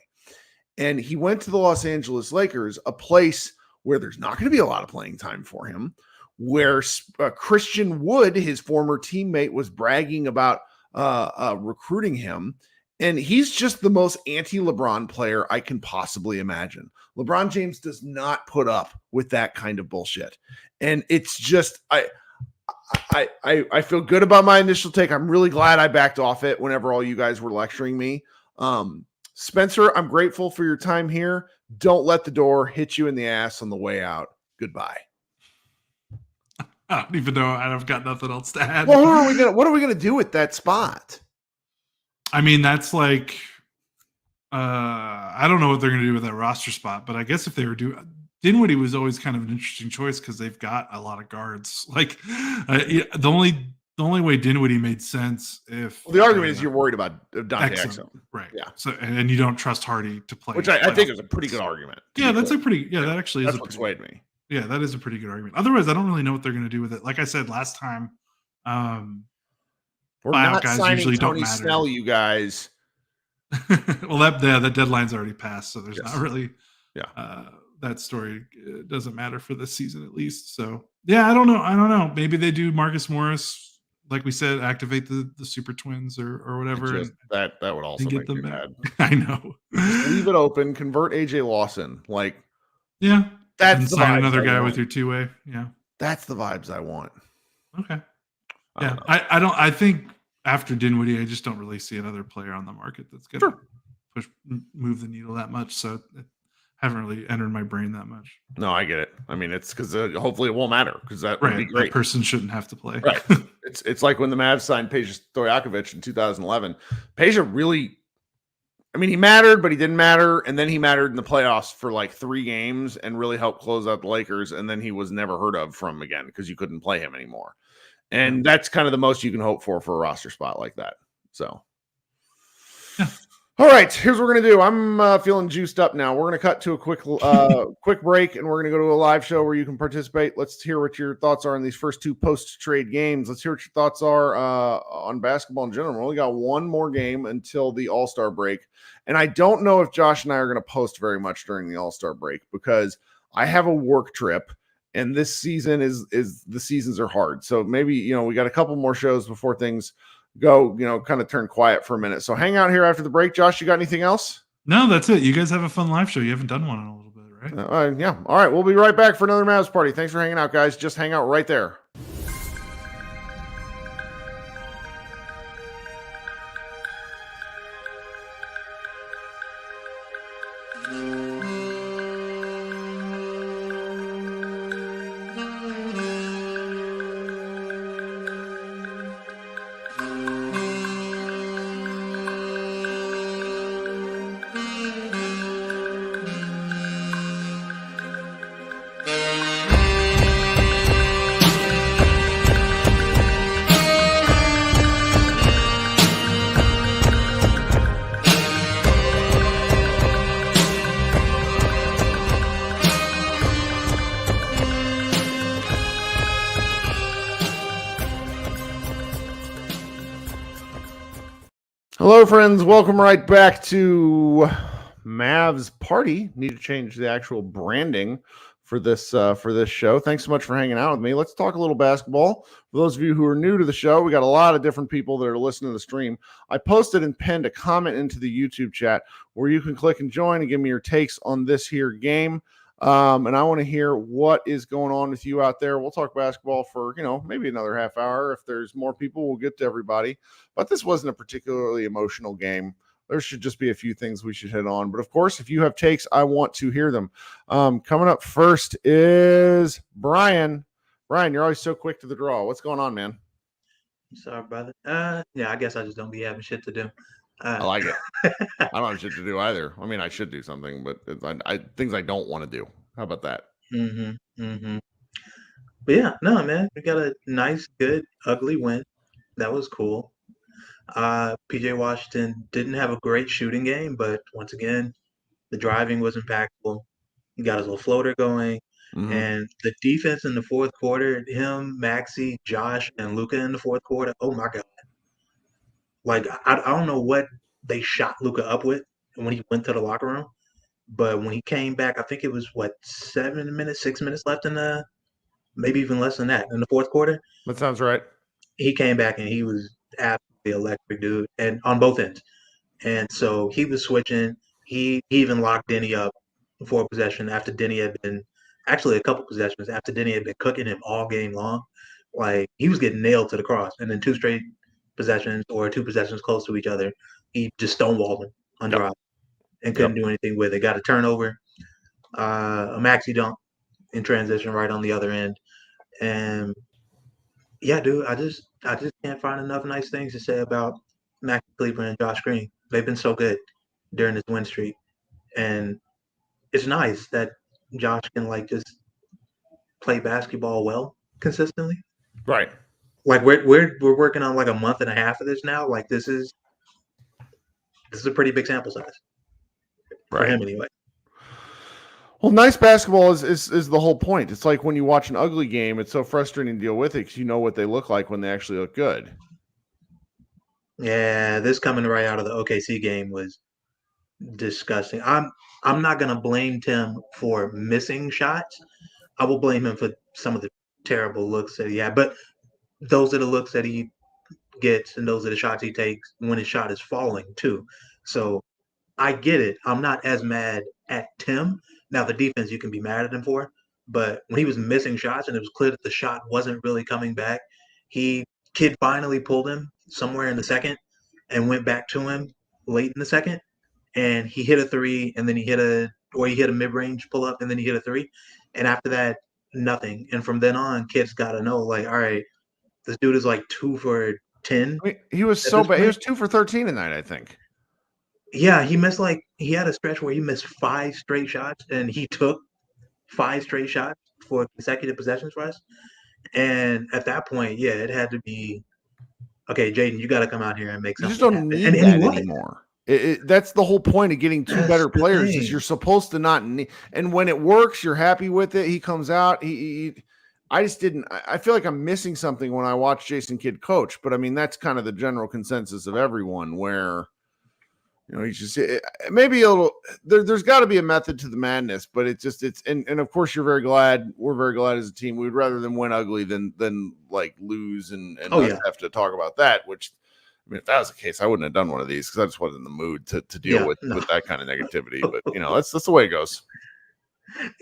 And he went to the Los Angeles Lakers, a place where there's not going to be a lot of playing time for him, where Christian Wood, his former teammate, was bragging about recruiting him. And he's just the most anti-LeBron player I can possibly imagine. LeBron James does not put up with that kind of bullshit. And it's just, I feel good about my initial take. I'm really glad I backed off it whenever all you guys were lecturing me. Spencer, I'm grateful for your time here. Don't let the door hit you in the ass on the way out. Goodbye. I don't even know. I've got nothing else to add. Well, what are we gonna do with that spot? I mean, that's like, I don't know what they're going to do with that roster spot, but I guess if they were Dinwiddie was always kind of an interesting choice because they've got a lot of guards. Like the only way Dinwiddie made sense the argument is you're worried about Dante Exum. Right. Yeah. So, and you don't trust Hardy to play. Which I think is a pretty good argument. Yeah, that actually is. That's what swayed me. Yeah, that is a pretty good argument. Otherwise, I don't really know what they're going to do with it. Like I said last time, we're not guys signing Tony Snell, you guys. Well, the deadline's already passed, so there's not really that story doesn't matter for this season at least. So yeah, I don't know. Maybe they do Marcus Morris, like we said, activate the Super Twins or whatever. That would also make me mad. I know. Just leave it open. Convert AJ Lawson. Like, yeah, that's sign another guy with your 2-way. Yeah, that's the vibes I want. Okay. Yeah, I think after Dinwiddie, I just don't really see another player on the market that's going to move the needle that much. So it haven't really entered my brain that much. No, I get it. I mean, it's because hopefully it won't matter because that would be great. That person shouldn't have to play. Right. It's like when the Mavs signed Peja Stojakovic in 2011. Peja really, I mean, he mattered, but he didn't matter. And then he mattered in the playoffs for like 3 games and really helped close out the Lakers. And then he was never heard of from again because you couldn't play him anymore. And that's kind of the most you can hope for a roster spot like that. So, all right, here's what we're going to do. I'm feeling juiced up now. We're going to cut to a quick break, and we're going to go to a live show where you can participate. Let's hear what your thoughts are on these first 2 post-trade games. Let's hear what your thoughts are on basketball in general. We only got one more game until the All-Star break. And I don't know if Josh and I are going to post very much during the All-Star break because I have a work trip. And this season is the seasons are hard. So maybe, we got a couple more shows before things go, kind of turn quiet for a minute. So hang out here after the break. Josh, you got anything else? No, that's it. You guys have a fun live show. You haven't done one in a little bit, right? Yeah. All right. We'll be right back for another Mavs party. Thanks for hanging out, guys. Just hang out right there. Hello, friends. Welcome right back to Mavs Party. Need to change the actual branding for this show. Thanks so much for hanging out with me. Let's talk a little basketball. For those of you who are new to the show, we got a lot of different people that are listening to the stream. I posted and pinned a comment into the YouTube chat where you can click and join and give me your takes on this here game. And I want to hear what is going on with you out there. We'll talk basketball for, maybe another half hour. If there's more people, we'll get to everybody. But this wasn't a particularly emotional game. There should just be a few things we should hit on. But of course, if you have takes, I want to hear them. Coming up first is Brian. Brian, you're always so quick to the draw. What's going on, man? Sorry, brother. Yeah, I guess I just don't be having shit to do. I like it. I don't have shit to do either. I mean, I should do something, but things I don't want to do. How about that? But yeah, no, man, we got a nice, good, ugly win. That was cool. PJ Washington didn't have a great shooting game, but once again, the driving was impactful. He got his little floater going. And the defense in the fourth quarter, him, Maxey, Josh, and Luka in the fourth quarter, oh my God. Like, I don't know what they shot Luka up with when he went to the locker room. But when he came back, I think it was 6 minutes left in the, maybe even less than that, in the fourth quarter. That sounds right. He came back and he was absolutely electric, dude, and on both ends. And so he was switching. He even locked Denny up for a possession after Denny had been, actually a couple possessions after Denny had been cooking him all game long. Like, he was getting nailed to the cross, and then two straight possessions or two possessions close to each other, he just stonewalled him on drive and couldn't do anything with it. Got a turnover, a maxi dunk in transition right on the other end. And yeah, dude, I just can't find enough nice things to say about Max Cleveland and Josh Green. They've been so good during this win streak. And it's nice that Josh can like just play basketball well consistently. Right. Like we're working on like a month and a half of this now. Like this is a pretty big sample size. For him anyway. Well, nice basketball is the whole point. It's like when you watch an ugly game, it's so frustrating to deal with it because you know what they look like when they actually look good. Yeah, this coming right out of the OKC game was disgusting. I'm not gonna blame Tim for missing shots. I will blame him for some of the terrible looks that he had. But those are the looks that he gets, and those are the shots he takes when his shot is falling too. So I get it. I'm not as mad at Tim. Now the defense you can be mad at him for, but when he was missing shots and it was clear that the shot wasn't really coming back, kid finally pulled him somewhere in the second and went back to him late in the second, and he hit a three, and then he hit a mid-range pull up, and then he hit a three, and after that, nothing. And from then on, kids got to know, like, all right, this dude is like 2 for 10. I mean, he was so bad. He was 2 for 13 tonight, I think. Yeah, he had a stretch where he missed 5 straight shots, and he took 5 straight shots for consecutive possessions for us. And at that point, yeah, it had to be, okay, Jaden, you got to come out here and make something happen. You just don't need that anymore. That's the whole point of getting two better players is you're supposed to not need, and when it works, you're happy with it. He comes out. I just didn't. I feel like I'm missing something when I watch Jason Kidd coach, but I mean that's kind of the general consensus of everyone. Where he's just maybe a little. There's got to be a method to the madness, but and of course we're very glad as a team. We'd rather them win ugly than like lose and have to talk about that, which. I mean, if that was the case, I wouldn't have done one of these because I just wasn't in the mood to deal with that kind of negativity. But that's the way it goes.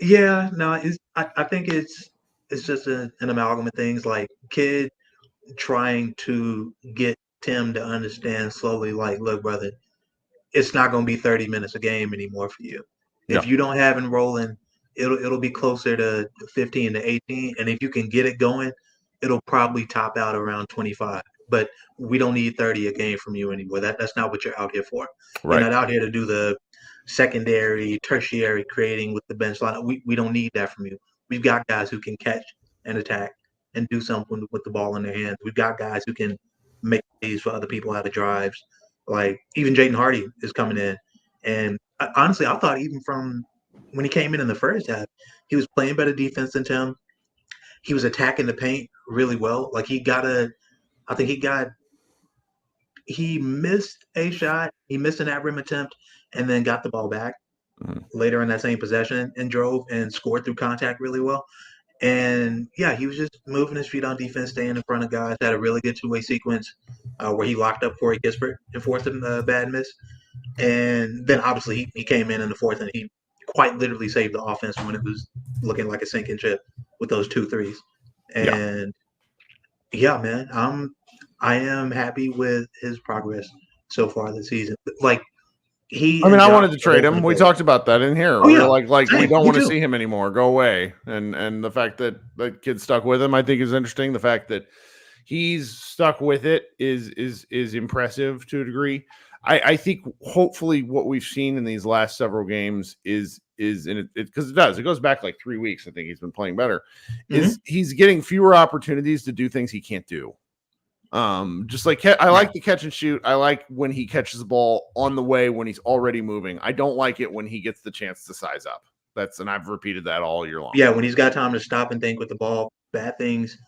Yeah, no, I think it's just an amalgam of things. Like Kid trying to get Tim to understand slowly, like, look, brother, it's not going to be 30 minutes a game anymore for you. If you don't have him rolling, it'll be closer to 15 to 18, and if you can get it going, it'll probably top out around 25. But we don't need 30 a game from you anymore. That's not what you're out here for. Right. You're not out here to do the secondary, tertiary creating with the bench line. We don't need that from you. We've got guys who can catch and attack and do something with the ball in their hands. We've got guys who can make plays for other people out of drives. Like even Jaden Hardy is coming in. And honestly, I thought even from when he came in the first half, he was playing better defense than Tim. He was attacking the paint really well. Like I think he got he missed a shot. He missed an at-rim attempt and then got the ball back later in that same possession and drove and scored through contact really well. And yeah, he was just moving his feet on defense, staying in front of guys. Had a really good two-way sequence where he locked up Corey Kispert and forced him a bad miss. And then obviously he came in the fourth and he quite literally saved the offense when it was looking like a sinking ship with those 2 threes. And yeah, man, I am happy with his progress so far this season. Like I wanted to trade him. We talked about that in here. Oh, we yeah. were like Same. we don't Me want to too. see him anymore. Go away. And the fact that the kid stuck with him, I think, is interesting. The fact that he's stuck with it is impressive to a degree. I think hopefully what we've seen in these last several games is in it because it goes back like 3 weeks. I think he's been playing better. Is he's getting fewer opportunities to do things he can't do. Just like I like the catch and shoot. I like when he catches the ball on the way when he's already moving. I don't like it when he gets the chance to size up. And I've repeated that all year long. Yeah, when he's got time to stop and think with the ball, bad things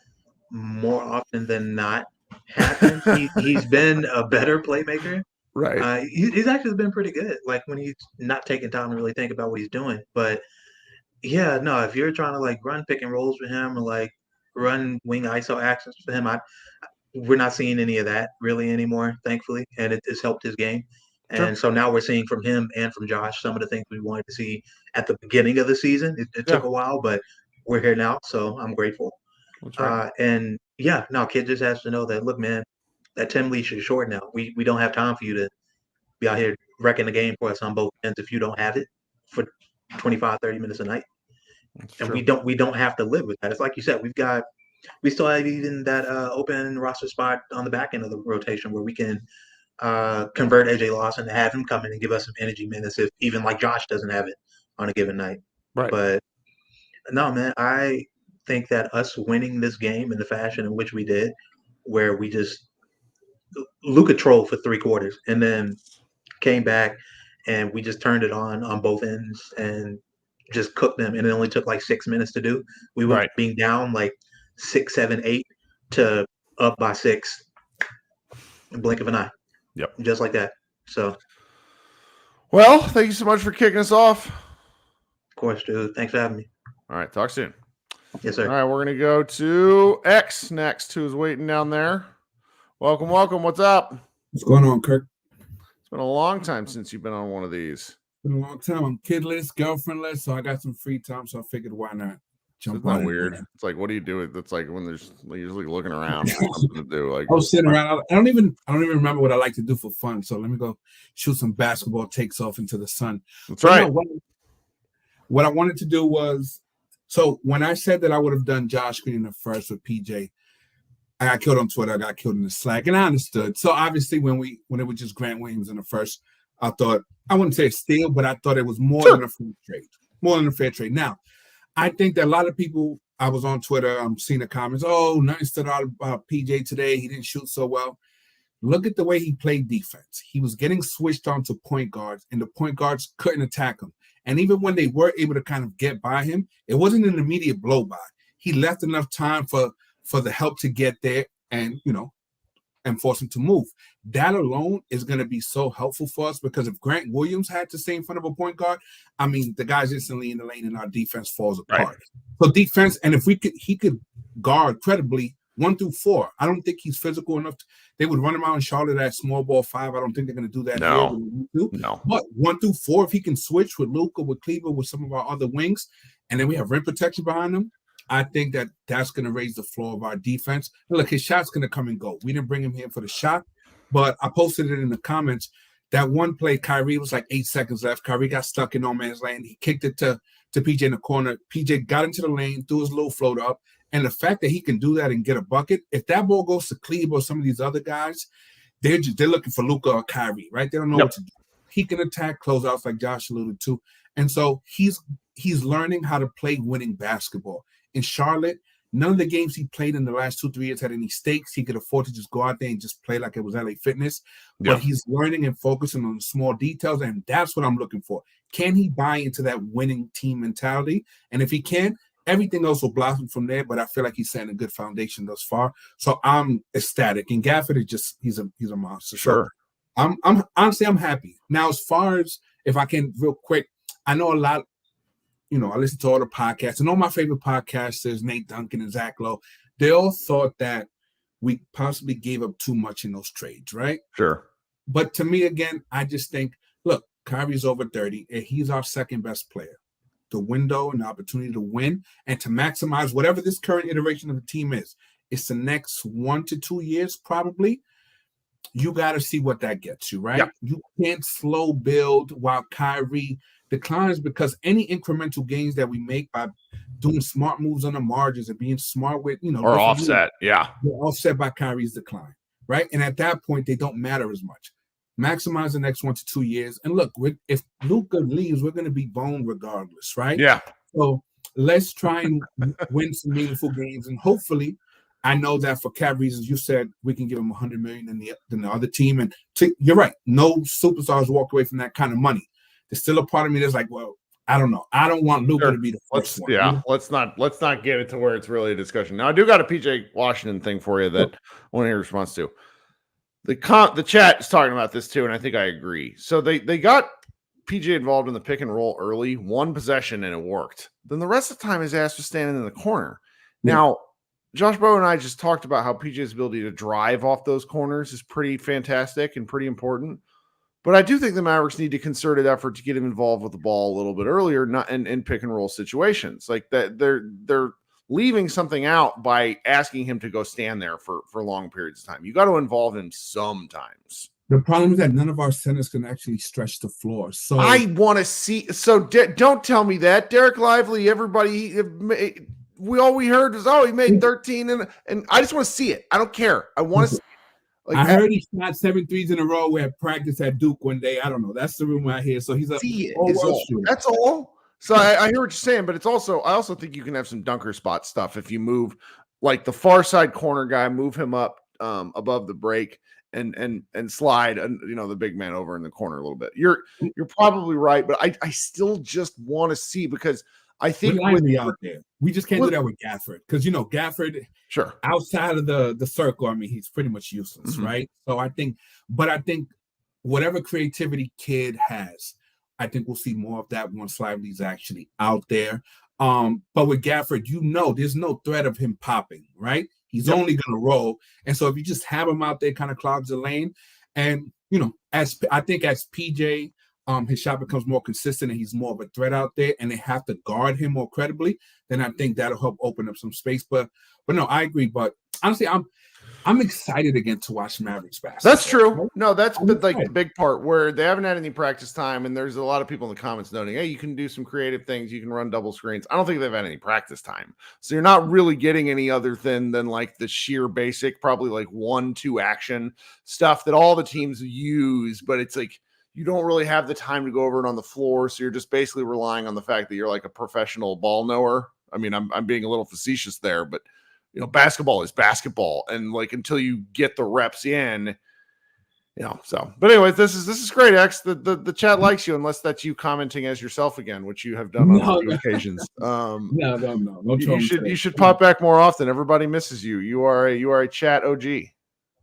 more often than not happen. He's been a better playmaker. Right. He's actually been pretty good. Like when he's not taking time to really think about what he's doing. But yeah, no, if you're trying to like run pick and rolls for him or like run wing ISO actions for him, we're not seeing any of that really anymore, thankfully, and it has helped his game. And so now we're seeing from him and from Josh some of the things we wanted to see at the beginning of the season. It took a while, but we're here now, so I'm grateful. That's right. And yeah, no, kid just has to know that, look, man, that 10 leash is short now. We don't have time for you to be out here wrecking the game for us on both ends if you don't have it for 25, 30 minutes a night. And we don't have to live with that. It's like you said, we still have even that open roster spot on the back end of the rotation where we can convert AJ Lawson to have him come in and give us some energy minutes if even like Josh doesn't have it on a given night. Right. But no, man, I think that us winning this game in the fashion in which we did, where we just Luka trolled for 3 quarters and then came back and we just turned it on both ends and just cooked them. And it only took like 6 minutes to do. We went being down like 6, 7, 8 to up by 6 in blink of an eye. Yep. Just like that. So. Well, thank you so much for kicking us off. Of course, dude. Thanks for having me. All right. Talk soon. Yes, sir. All right. We're going to go to X next, who's waiting down there. Welcome. What's up? What's going on, Kirk? It's been a long time since you've been on one of these. It's been a long time. I'm kidless, girlfriendless, so I got some free time, so I figured why not jump on. Weird. It's like, what do you do? It's like when there's usually looking around for something to do. Like I was sitting around. I don't even remember what I like to do for fun. So let me go shoot some basketball takes off into the sun. That's right. What I wanted to do was, so when I said that I would have done Josh Green in the first with PJ, I got killed on Twitter. I got killed in the Slack, and I understood. So obviously, when it was just Grant Williams in the first, I thought I wouldn't say steal, but I thought it was more than a fair trade. More than a fair trade. Now, I think that a lot of people. I was on Twitter. I'm seeing the comments. Oh, nothing stood out about PJ today. He didn't shoot so well. Look at the way he played defense. He was getting switched on to point guards, and the point guards couldn't attack him. And even when they were able to kind of get by him, it wasn't an immediate blow by. He left enough time for the help to get there and, and force him to move. That alone is going to be so helpful for us because if Grant Williams had to stay in front of a point guard, I mean, the guy's instantly in the lane and our defense falls apart. Right. So defense, and if he could guard credibly 1 through 4. I don't think he's physical enough. They would run him out in Charlotte at small ball 5. I don't think they're going to do that. No. But 1 through 4, if he can switch with Luka, with Cleaver, with some of our other wings, and then we have rim protection behind him, I think that's going to raise the floor of our defense. Look, his shot's going to come and go. We didn't bring him here for the shot, but I posted it in the comments. That one play, Kyrie was like 8 seconds left. Kyrie got stuck in no man's lane. He kicked it to PJ in the corner. PJ got into the lane, threw his little floater up. And the fact that he can do that and get a bucket, if that ball goes to Cleaver or some of these other guys, they're looking for Luka or Kyrie, right? They don't know what to do. He can attack closeouts like Josh alluded to. And so he's learning how to play winning basketball. In Charlotte, none of the games he played in the last 2-3 years had any stakes. He could afford to just go out there and just play like it was LA Fitness. But he's learning and focusing on the small details, and that's what I'm looking for. Can he buy into that winning team mentality? And if he can, everything else will blossom from there. But I feel like he's setting a good foundation thus far. So I'm ecstatic. And Gafford is just he's a monster. Sure. So I'm honestly I'm happy. Now, as far as if I can real quick, I know a lot. I listen to all the podcasts, and all my favorite podcasters, Nate Duncan and Zach Lowe, they all thought that we possibly gave up too much in those trades, right? Sure. But to me, again, I just think, look, Kyrie's over 30, and he's our second best player. The window and the opportunity to win and to maximize whatever this current iteration of the team is. It's the next 1 to 2 years, probably. You got to see what that gets you, right? Yep. You can't slow build while Kyrie declines, because any incremental gains that we make by doing smart moves on the margins and being smart with, or offset. They're offset by Kyrie's decline, right? And at that point, they don't matter as much. Maximize the next 1 to 2 years. And look, if Luka leaves, we're going to be boned regardless, right? Yeah. So let's try and win some meaningful games. And hopefully, I know that for cap reasons, you said we can give him $100 million than the other team. And you're right. No superstars walk away from that kind of money. There's still a part of me that's like, well, I don't know. I don't want Luka to be the first one. Yeah, let's not get it to where it's really a discussion. Now, I do got a PJ Washington thing for you that I want to hear a response to. The chat is talking about this too, and I think I agree. So they got PJ involved in the pick and roll early, one possession, and it worked. Then the rest of the time, his ass was standing in the corner. Now, Josh Bro and I just talked about how PJ's ability to drive off those corners is pretty fantastic and pretty important. But I do think the Mavericks need a concerted effort to get him involved with the ball a little bit earlier, not in pick and roll situations. Like that, they're leaving something out by asking him to go stand there for long periods of time. You got to involve him sometimes. The problem is that none of our centers can actually stretch the floor. So I want to see. So don't tell me that Derek Lively. Everybody, all we heard was, he made 13, and I just want to see it. I don't care. I want to. I heard he shot 7 threes in a row at practice at Duke one day. I don't know. That's the rumor I hear. So he's that's all. So I hear what you're saying, but I also think you can have some dunker spot stuff if you move like the far side corner guy, move him up above the break and slide the big man over in the corner a little bit. You're probably right, but I still just want to see, because I think out there. We just can't do that with Gafford, because Gafford, sure, outside of the circle, I mean, he's pretty much useless, right? So I think whatever creativity kid has, I think we'll see more of that once Lively's actually out there. But with Gafford, there's no threat of him popping, right? He's only going to roll, and so if you just have him out there, kind of clogs the lane, and as PJ. His shot becomes more consistent and he's more of a threat out there, and they have to guard him more credibly, then I think that'll help open up some space. But no, I agree. But honestly, I'm excited again to watch Mavericks basketball. That's true. No, that's been like the big part where they haven't had any practice time, and there's a lot of people in the comments noting, hey, you can do some creative things. You can run double screens. I don't think they've had any practice time. So you're not really getting any other than like the sheer basic, probably like 1-2 action stuff that all the teams use, but it's like, you don't really have the time to go over it on the floor. So you're just basically relying on the fact that you're like a professional ball knower. I mean, I'm being a little facetious there, but basketball is basketball. And like, until you get the reps in, so, but anyways, this is great. X, the chat likes you, unless that's you commenting as yourself again, which you have done on a few occasions. No. You should pop back more often. Everybody misses you. You are a chat OG.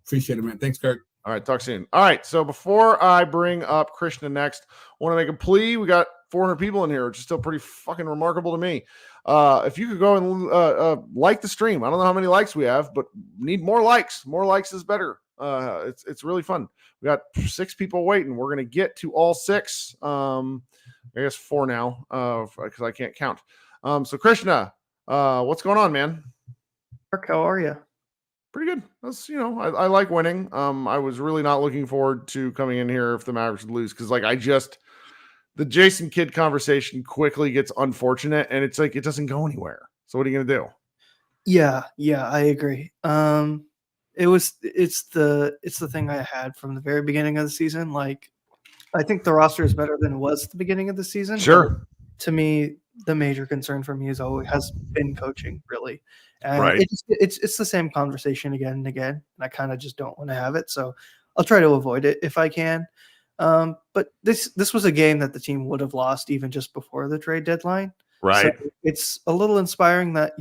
Appreciate it, man. Thanks, Kirk. All right, talk soon. All right, so before I bring up Krishna next, I want to make a plea. We got 400 people in here, which is still pretty fucking remarkable to me. If you could go and like the stream. I don't know how many likes we have, but need more likes. More likes is better. It's really fun. We got 6 people waiting. We're going to get to all 6. I guess 4 now, because I can't count. So Krishna, what's going on, man? Kirk, how are you? Pretty good. That's I like winning. I was really not looking forward to coming in here if the Mavericks would lose, because the Jason Kidd conversation quickly gets unfortunate, and it's like it doesn't go anywhere. So what are you gonna do? Yeah, I agree. It's the thing I had from the very beginning of the season. Like, I think the roster is better than it was at the beginning of the season. Sure. To me, the major concern for me has been coaching, really. And right. It's the same conversation again and again, and I kind of just don't want to have it. So I'll try to avoid it if I can. But this was a game that the team would have lost even just before the trade deadline. Right. So it's a little inspiring that,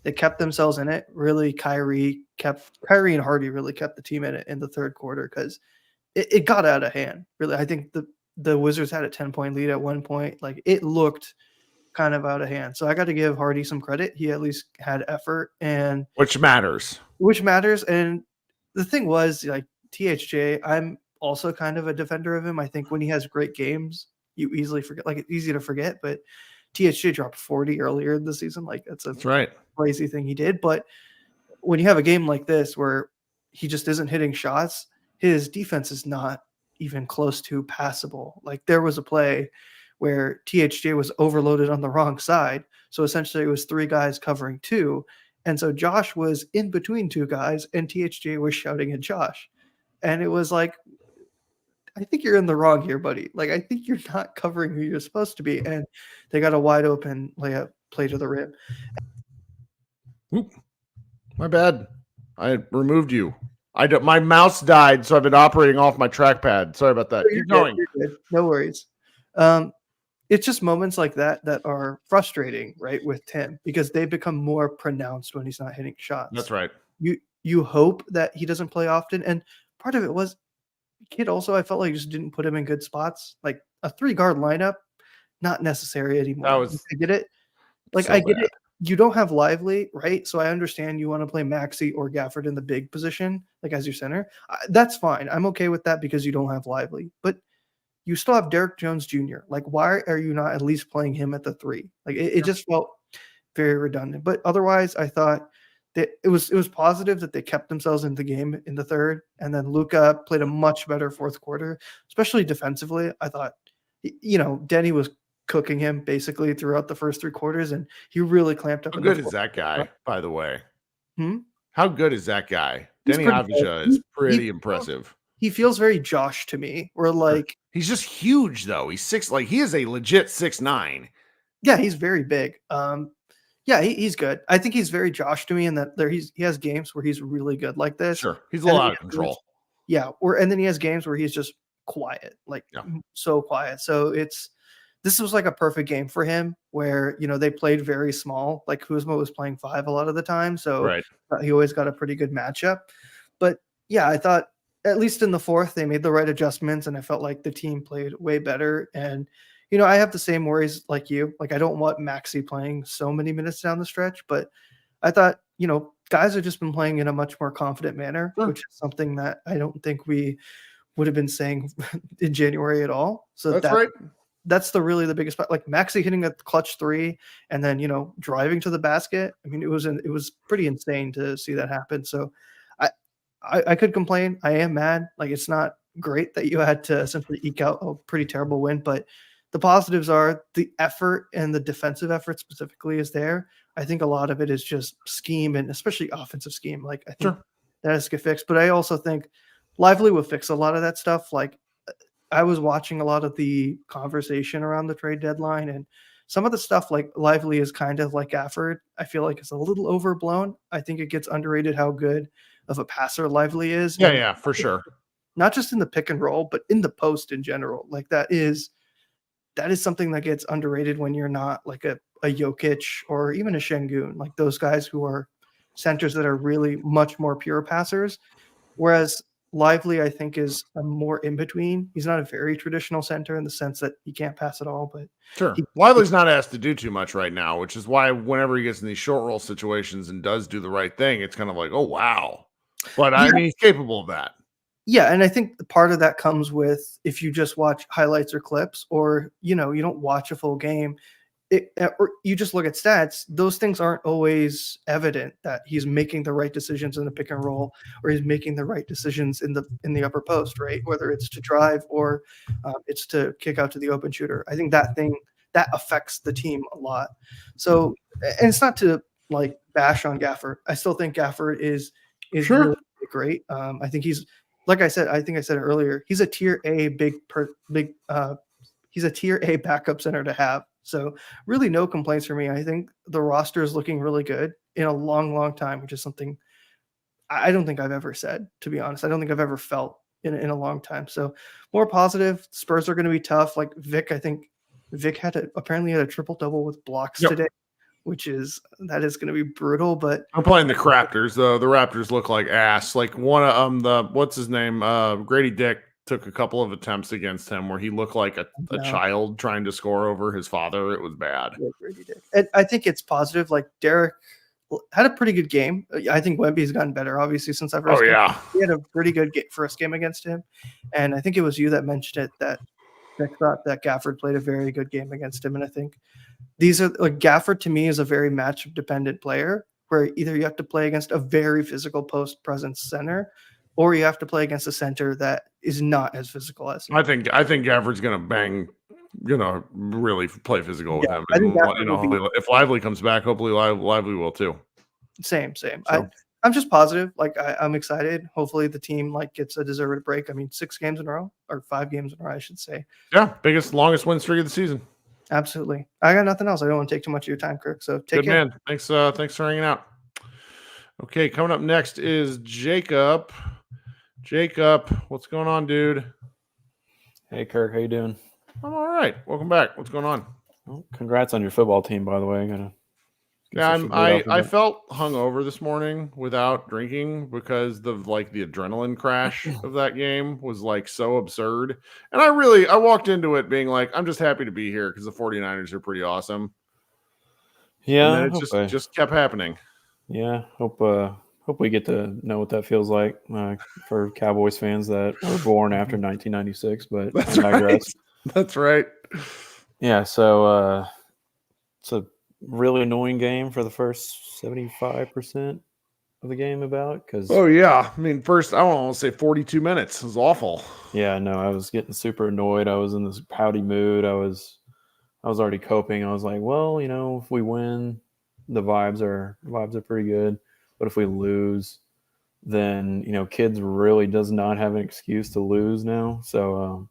they kept themselves in it. Really, Kyrie and Hardy really kept the team in it in the third quarter because it got out of hand. Really, I think the Wizards had a 10-point lead at one point. Like, it looked kind of out of hand. So I got to give Hardy some credit. He at least had effort, and Which matters. And the thing was, like, THJ, I'm also kind of a defender of him. I think when he has great games, you easily forget. Like, it's easy to forget, but THJ dropped 40 earlier in the season. Like, that's right. crazy thing he did. But when you have a game like this where he just isn't hitting shots, his defense is not even close to passable. Like, there was a play where THJ was overloaded on the wrong side. So essentially it was 3 guys covering 2. And so Josh was in between 2 guys and THJ was shouting at Josh. And it was like, I think you're in the wrong here, buddy. Like, I think you're not covering who you're supposed to be. And they got a wide open layup play to the rim. Oop, my bad. I removed you. My mouse died, so I've been operating off my trackpad. Sorry about that. Keep going. You're good. No worries. It's just moments like that are frustrating, right, with Tim, because they become more pronounced when he's not hitting shots. That's right. You hope that he doesn't play often, and part of it was Kid also, I felt like, just didn't put him in good spots. Like, a 3-guard lineup, not necessary anymore. I get it. Like, I get it. You don't have Lively, right? So I understand you want to play Maxey or Gafford in the big position, like as your center. That's fine. I'm okay with that because you don't have Lively. But you still have Derek Jones Jr. Like, why are you not at least playing him at the 3? Like, it just felt very redundant. But otherwise, I thought that it was positive that they kept themselves in the game in the third. And then Luka played a much better fourth quarter, especially defensively. I thought, Denny was cooking him basically throughout the first 3 quarters, and he really clamped up. How good is that guy, by the way? Hmm? How good is that guy? Denny Avdija is pretty impressive. He feels very Josh to me. Or like, he's just huge though. He's he is a legit 6'9". Yeah, he's very big. Yeah, he's good. I think he's very Josh to me in that he has games where he's really good like this. Sure, he's a little out of control. Yeah, and then he has games where he's just quiet, like so quiet. So this was like a perfect game for him where, they played very small. Like, Kuzma was playing 5 a lot of the time. So he always got a pretty good matchup. But yeah, I thought at least in the fourth, they made the right adjustments, and I felt like the team played way better. And, I have the same worries like you. Like, I don't want Maxey playing so many minutes down the stretch, but I thought, guys have just been playing in a much more confident manner, which is something that I don't think we would have been saying in January at all. So that's right. That's really the biggest part. Like, Maxey hitting a clutch 3 and then, driving to the basket. I mean, it was pretty insane to see that happen. So I could complain. I am mad. Like, it's not great that you had to essentially eke out a pretty terrible win, but the positives are the effort, and the defensive effort specifically is there. I think a lot of it is just scheme, and especially offensive scheme. Like, I think that has to get fixed, but I also think Lively will fix a lot of that stuff. Like, I was watching a lot of the conversation around the trade deadline, and some of the stuff like Lively is kind of like Gafford. I feel like it's a little overblown. I think it gets underrated how good of a passer Lively is. Yeah, for sure. Not just in the pick and roll, but in the post in general. Like, that is something that gets underrated when you're not like a Jokic or even a Şengün, like those guys who are centers that are really much more pure passers. Whereas Lively, I think, is a more in between. He's not a very traditional center in the sense that he can't pass at all, but sure. Lively's not asked to do too much right now, which is why whenever he gets in these short roll situations and does do the right thing, it's kind of like, oh wow. But I mean, he's capable of that. Yeah, and I think part of that comes with if you just watch highlights or clips, or you don't watch a full game, or you just look at stats. Those things aren't always evident that he's making the right decisions in the pick and roll, or he's making the right decisions in the upper post, right? Whether it's to drive or it's to kick out to the open shooter. I think that affects the team a lot. So, and it's not to like bash on Gafford. I still think Gafford is sure. Really great. I think he's. Like I said, I think I said it earlier, he's a tier A he's a tier A backup center to have. So really no complaints for me. I think the roster is looking really good in a long, long time, which is something I don't think I've ever said, to be honest. I don't think I've ever felt in a long time. So more positive. Spurs are going to be tough. Like Vic, I think Vic apparently had a triple-double with blocks Yep. today, that is going to be brutal. But I'm playing the Raptors, though. The Raptors look like ass. Like one of what's his name? Grady Dick took a couple of attempts against him where he looked like a child trying to score over his father. It was bad. Yeah, Grady Dick. And I think it's positive. Like Derek had a pretty good game. I think Wemby's gotten better, obviously, since that first game. Yeah. He had a pretty good first game against him. And I think it was you that mentioned it, that thought that Gafford played a very good game against him. And I think these are like Gafford to me is a very matchup dependent player where either you have to play against a very physical post presence center or you have to play against a center that is not as physical as him. I think Gafford's gonna really play physical with him. I think if Lively comes back, hopefully Lively will too. Same. So. I'm just positive. Like I'm excited. Hopefully the team gets a deserved break. I mean, 6 games in a row or 5 games in a row, I should say. Yeah, longest win streak of the season. Absolutely. I got nothing else. I don't want to take too much of your time, Kirk. So take care. Good man. Thanks for hanging out. Okay, coming up next is Jacob. Jacob, what's going on, dude? Hey, Kirk, how you doing? I'm all right. Welcome back. What's going on? Well, congrats on your football team, by the way. I felt hungover this morning without drinking because the adrenaline crash of that game was so absurd. And I walked into it being like, I'm just happy to be here because the 49ers are pretty awesome. Yeah. And then it just kept happening. Yeah. Hope we get to know what that feels like for Cowboys fans that were born after 1996. But that's right. That's right. Yeah. So it's a really annoying game for the first 75% of the game because I mean, first I want to say 42 minutes. It was awful. Yeah, no, I was getting super annoyed. I was in this pouty mood. I was already coping. I was like, well, if we win, the vibes are pretty good. But if we lose, then kids really does not have an excuse to lose now. So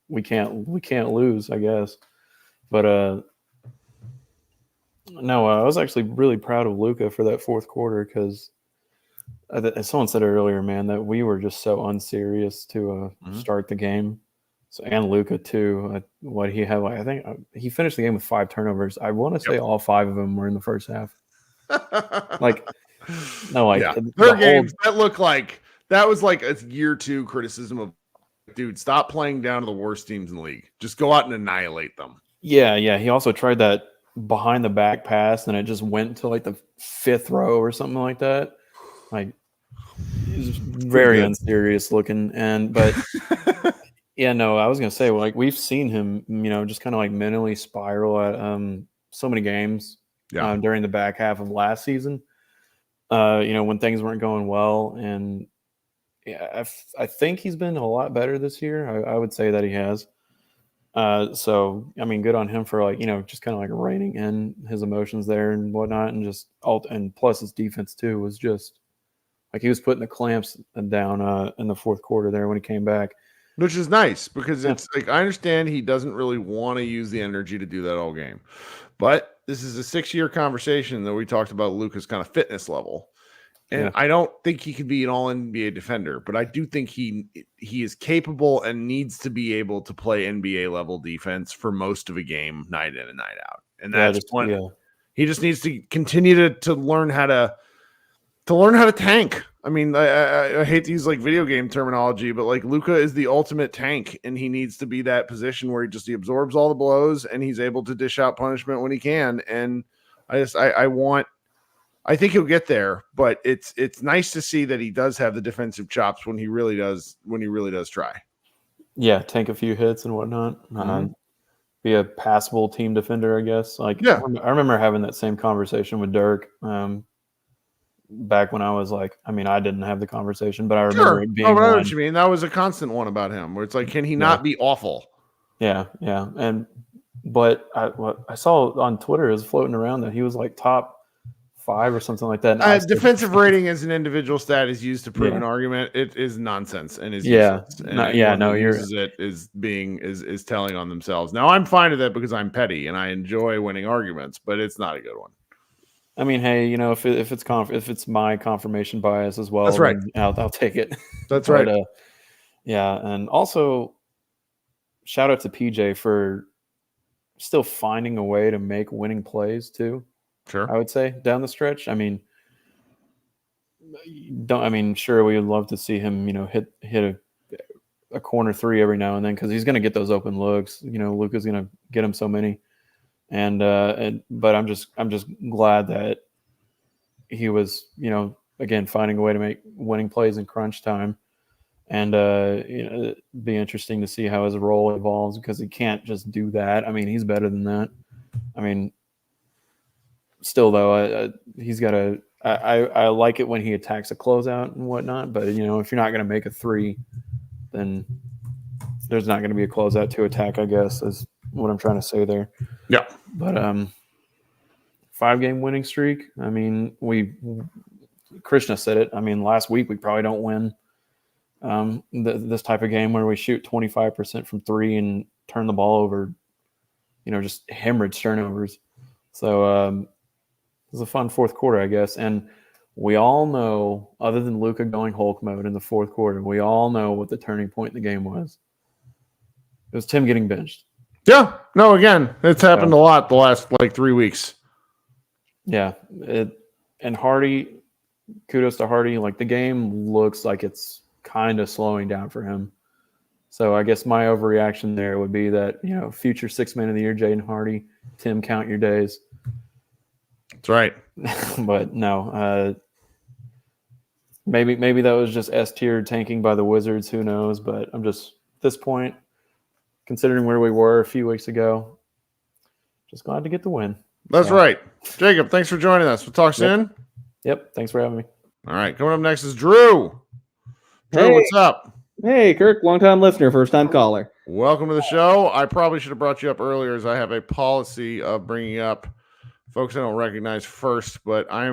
we can't lose, I guess. But no, I was actually really proud of Luka for that fourth quarter because someone said earlier, man, that we were just so unserious to start the game. So and Luka too. What he had, I think he finished the game with 5 turnovers. I want to say all 5 of them were in the first half. Their games that looked like that was like a year 2 criticism of, dude, stop playing down to the worst teams in the league. Just go out and annihilate them. Yeah. He also tried that behind the back pass, and it just went to the 5th row or something like that. It was very unserious looking. But yeah, no, I was gonna say, we've seen him, just kind of mentally spiral at so many games during the back half of last season. When things weren't going well, and I think he's been a lot better this year. I would say that he has. So I mean, good on him for just kind of reining in his emotions there and whatnot, and just and plus his defense too was just he was putting the clamps down in the fourth quarter there when he came back, which is nice because it's I understand he doesn't really want to use the energy to do that all game, but this is a 6-year conversation that we talked about Luka's kind of fitness level. And I don't think he could be an all NBA defender, but I do think he is capable and needs to be able to play NBA level defense for most of a game, night in and night out. And that's he just needs to continue to learn how to tank. I mean, I hate to use video game terminology, but Luka is the ultimate tank, and he needs to be that position where he absorbs all the blows and he's able to dish out punishment when he can. And I think he'll get there, but it's nice to see that he does have the defensive chops when he really does try. Yeah, tank a few hits and whatnot. Be a passable team defender, I guess. I remember having that same conversation with Dirk back when I was I didn't have the conversation, but I remember it being I know what you mean. That was a constant one about him, where it's can he not be awful? Yeah. But I saw on Twitter is floating around that he was top 5 or something like that. Defensive rating as an individual stat is used to prove an argument. It is nonsense and is useless. Is telling on themselves. Now I'm fine with it because I'm petty and I enjoy winning arguments, but it's not a good one. I mean, hey, if it's my confirmation bias as well, that's right. I'll take it. That's right. And also shout out to PJ for still finding a way to make winning plays too. Sure. I would say down the stretch. I mean, sure, we would love to see him, hit a corner three every now and then because he's going to get those open looks. Luka's going to get him so many, but I'm just glad that he was, again, finding a way to make winning plays in crunch time, and it'd be interesting to see how his role evolves because he can't just do that. I mean, he's better than that. I mean, still though, he's got to. I like it when he attacks a closeout and whatnot, but if you're not going to make a three, then there's not going to be a closeout to attack, I guess, is what I'm trying to say there. Yeah. But 5-game winning streak. I mean, Krishna said it. I mean, last week we probably don't win this type of game where we shoot 25% from three and turn the ball over, just hemorrhage turnovers. So it was a fun fourth quarter, I guess. And we all know, other than Luka going Hulk mode in the fourth quarter, we all know what the turning point in the game was. It was Tim getting benched. Yeah. No, again, it's happened a lot the last 3 weeks. Yeah. And Hardy, kudos to Hardy. The game looks like it's kind of slowing down for him. So I guess my overreaction there would be that, future 6 man of the year, Jaden Hardy, Tim, count your days. That's right. But no, maybe that was just S tier tanking by the Wizards. Who knows? But I'm just, at this point, considering where we were a few weeks ago, just glad to get the win. That's right. Jacob, thanks for joining us. We'll talk soon. Yep. Thanks for having me. All right. Coming up next is Drew. Drew, Hey. what's up? Hey, Kirk, long-time listener, first-time caller. Welcome to the show. I probably should have brought you up earlier as I have a policy of bringing up folks I don't recognize first, but I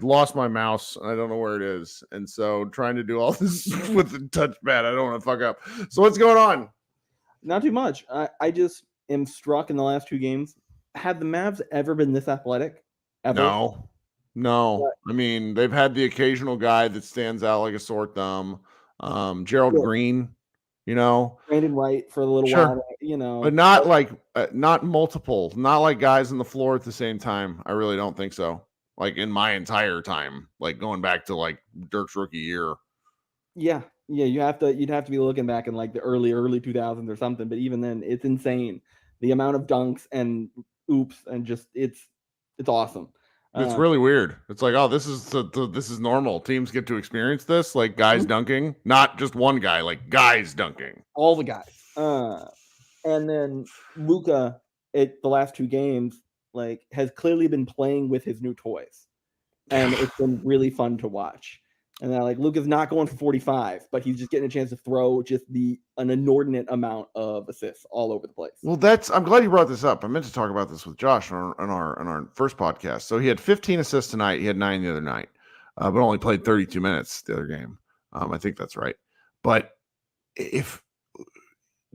lost my mouse. I don't know where it is. And so trying to do all this with the touchpad, I don't want to fuck up. So what's going on? Not too much. I just am struck in the last 2 games. Have the Mavs ever been this athletic? Ever? No. I mean, they've had the occasional guy that stands out like a sore thumb. Gerald Green, Brandon Wright for a little Sure. while, but not not multiple, not like guys on the floor at the same time. I really don't think so. In my entire time, going back to Dirk's rookie year. Yeah. You'd have to be looking back in the early 2000s or something. But even then, it's insane the amount of dunks and oops and just it's awesome. It's really weird. It's this is normal. Teams get to experience this, guys dunking, not just one guy, guys dunking. All the guys. And then Luka at the last 2 games, has clearly been playing with his new toys. And it's been really fun to watch. And then Luka's not going for 45, but he's just getting a chance to throw just an inordinate amount of assists all over the place. Well, I'm glad you brought this up. I meant to talk about this with Josh on our first podcast. So he had 15 assists tonight. He had 9 the other night, but only played 32 minutes the other game. I think that's right. But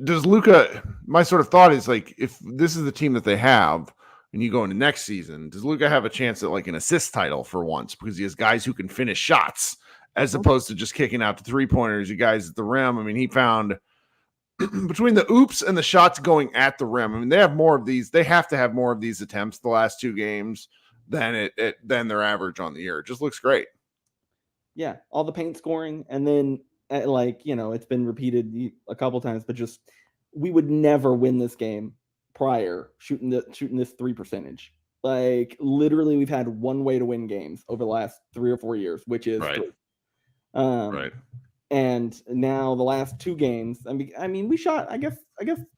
does Luka? My sort of thought is if this is the team that they have, and you go into next season, does Luka have a chance at an assist title for once because he has guys who can finish shots as opposed to just kicking out the 3-pointers? You guys at the rim. I mean, he found between the oops and the shots going at the rim. I mean, they have more of these. They have to have more of these attempts the last 2 games than their average on the year. It just looks great. Yeah, all the paint scoring, and then it's been repeated a couple times, but just we would never win this game prior shooting this 3 percentage. Literally, we've had one way to win games over the last 3 or 4 years, which is Right. 3. Right. And now the last 2 games, I mean, we shot. I guess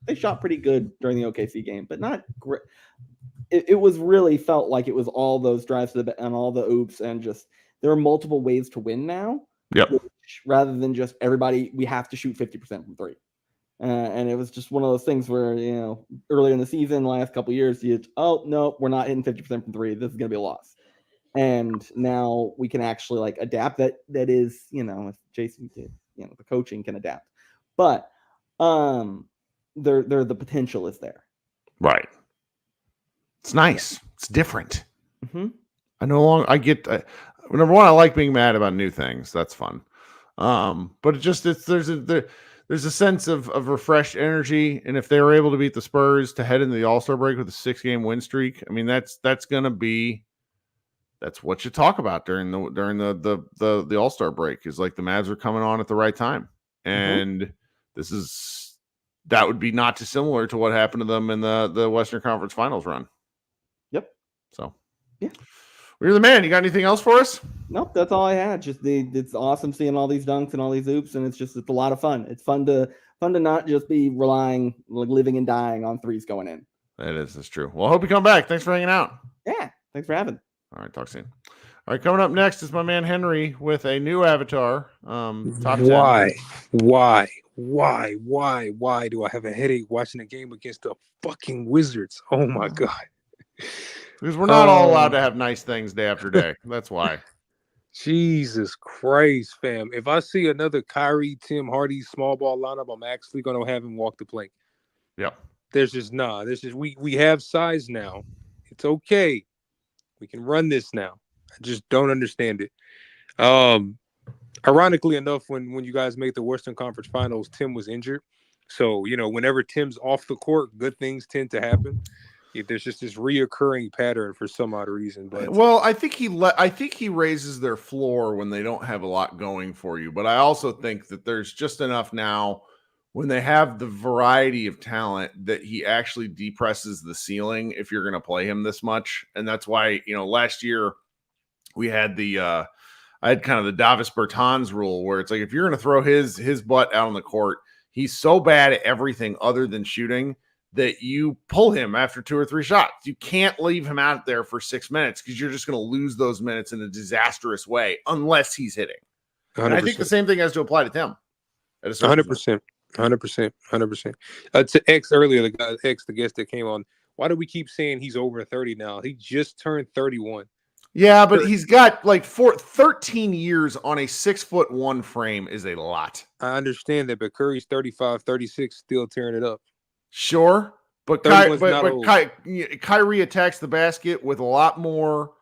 they shot pretty good during the OKC game, but not great. It was really felt like it was all those drives to and all the oops, and just there are multiple ways to win now. Yep. Rather than just everybody, we have to shoot 50% from 3. And it was just one of those things where, earlier in the season, last couple of years, no, we're not hitting 50% from 3. This is going to be a loss. And now we can actually adapt. That is, if Jason did, the coaching can adapt. But the potential is there. Right. It's nice. It's different. Mm-hmm. I get number one, I like being mad about new things. That's fun. But there's there's a sense of refreshed energy, and if they were able to beat the Spurs to head into the All-Star break with a 6-game win streak, I mean that's gonna be that's what you talk about during the All-Star break is like the Mavs are coming on at the right time. And that would be not dissimilar to what happened to them in the Western Conference Finals run. Yep. So yeah. We're the man. You got anything else for us? Nope, that's all I had. Just it's awesome seeing all these dunks and all these oops, and it's a lot of fun. It's fun to not just be relying, like living and dying on threes going in. That's true. Well, I hope you come back. Thanks for hanging out. Yeah, thanks for having. All right, talk soon. All right, coming up next is my man Henry with a new avatar. Top 10. Why do I have a headache watching a game against the fucking Wizards? Oh my god. Because we're not all allowed to have nice things day after day. That's why. Jesus Christ, fam. If I see another Kyrie, Tim Hardy small ball lineup, I'm actually going to have him walk the plank. Yep. We have size now. It's okay. We can run this now. I just don't understand it. Ironically enough, when you guys made the Western Conference Finals, Tim was injured. So, whenever Tim's off the court, good things tend to happen. There's just this reoccurring pattern for some odd reason. But I think he raises their floor when they don't have a lot going for you. But I also think that there's just enough now when they have the variety of talent that he actually depresses the ceiling if you're going to play him this much. And that's why, last year we had I had kind of the Davis Bertans rule where it's like, if you're going to throw his butt out on the court, he's so bad at everything other than shooting that you pull him after 2 or 3 shots. You can't leave him out there for 6 minutes because you're just going to lose those minutes in a disastrous way unless he's hitting. And I think the same thing has to apply to Tim. 100%. 100%. To X earlier, the guest that came on, why do we keep saying he's over 30 now? He just turned 31. Yeah, but he's got 13 years on a 6'1" frame is a lot. I understand that, but Curry's 35, 36, still tearing it up. Sure, but Kyrie attacks the basket with a lot more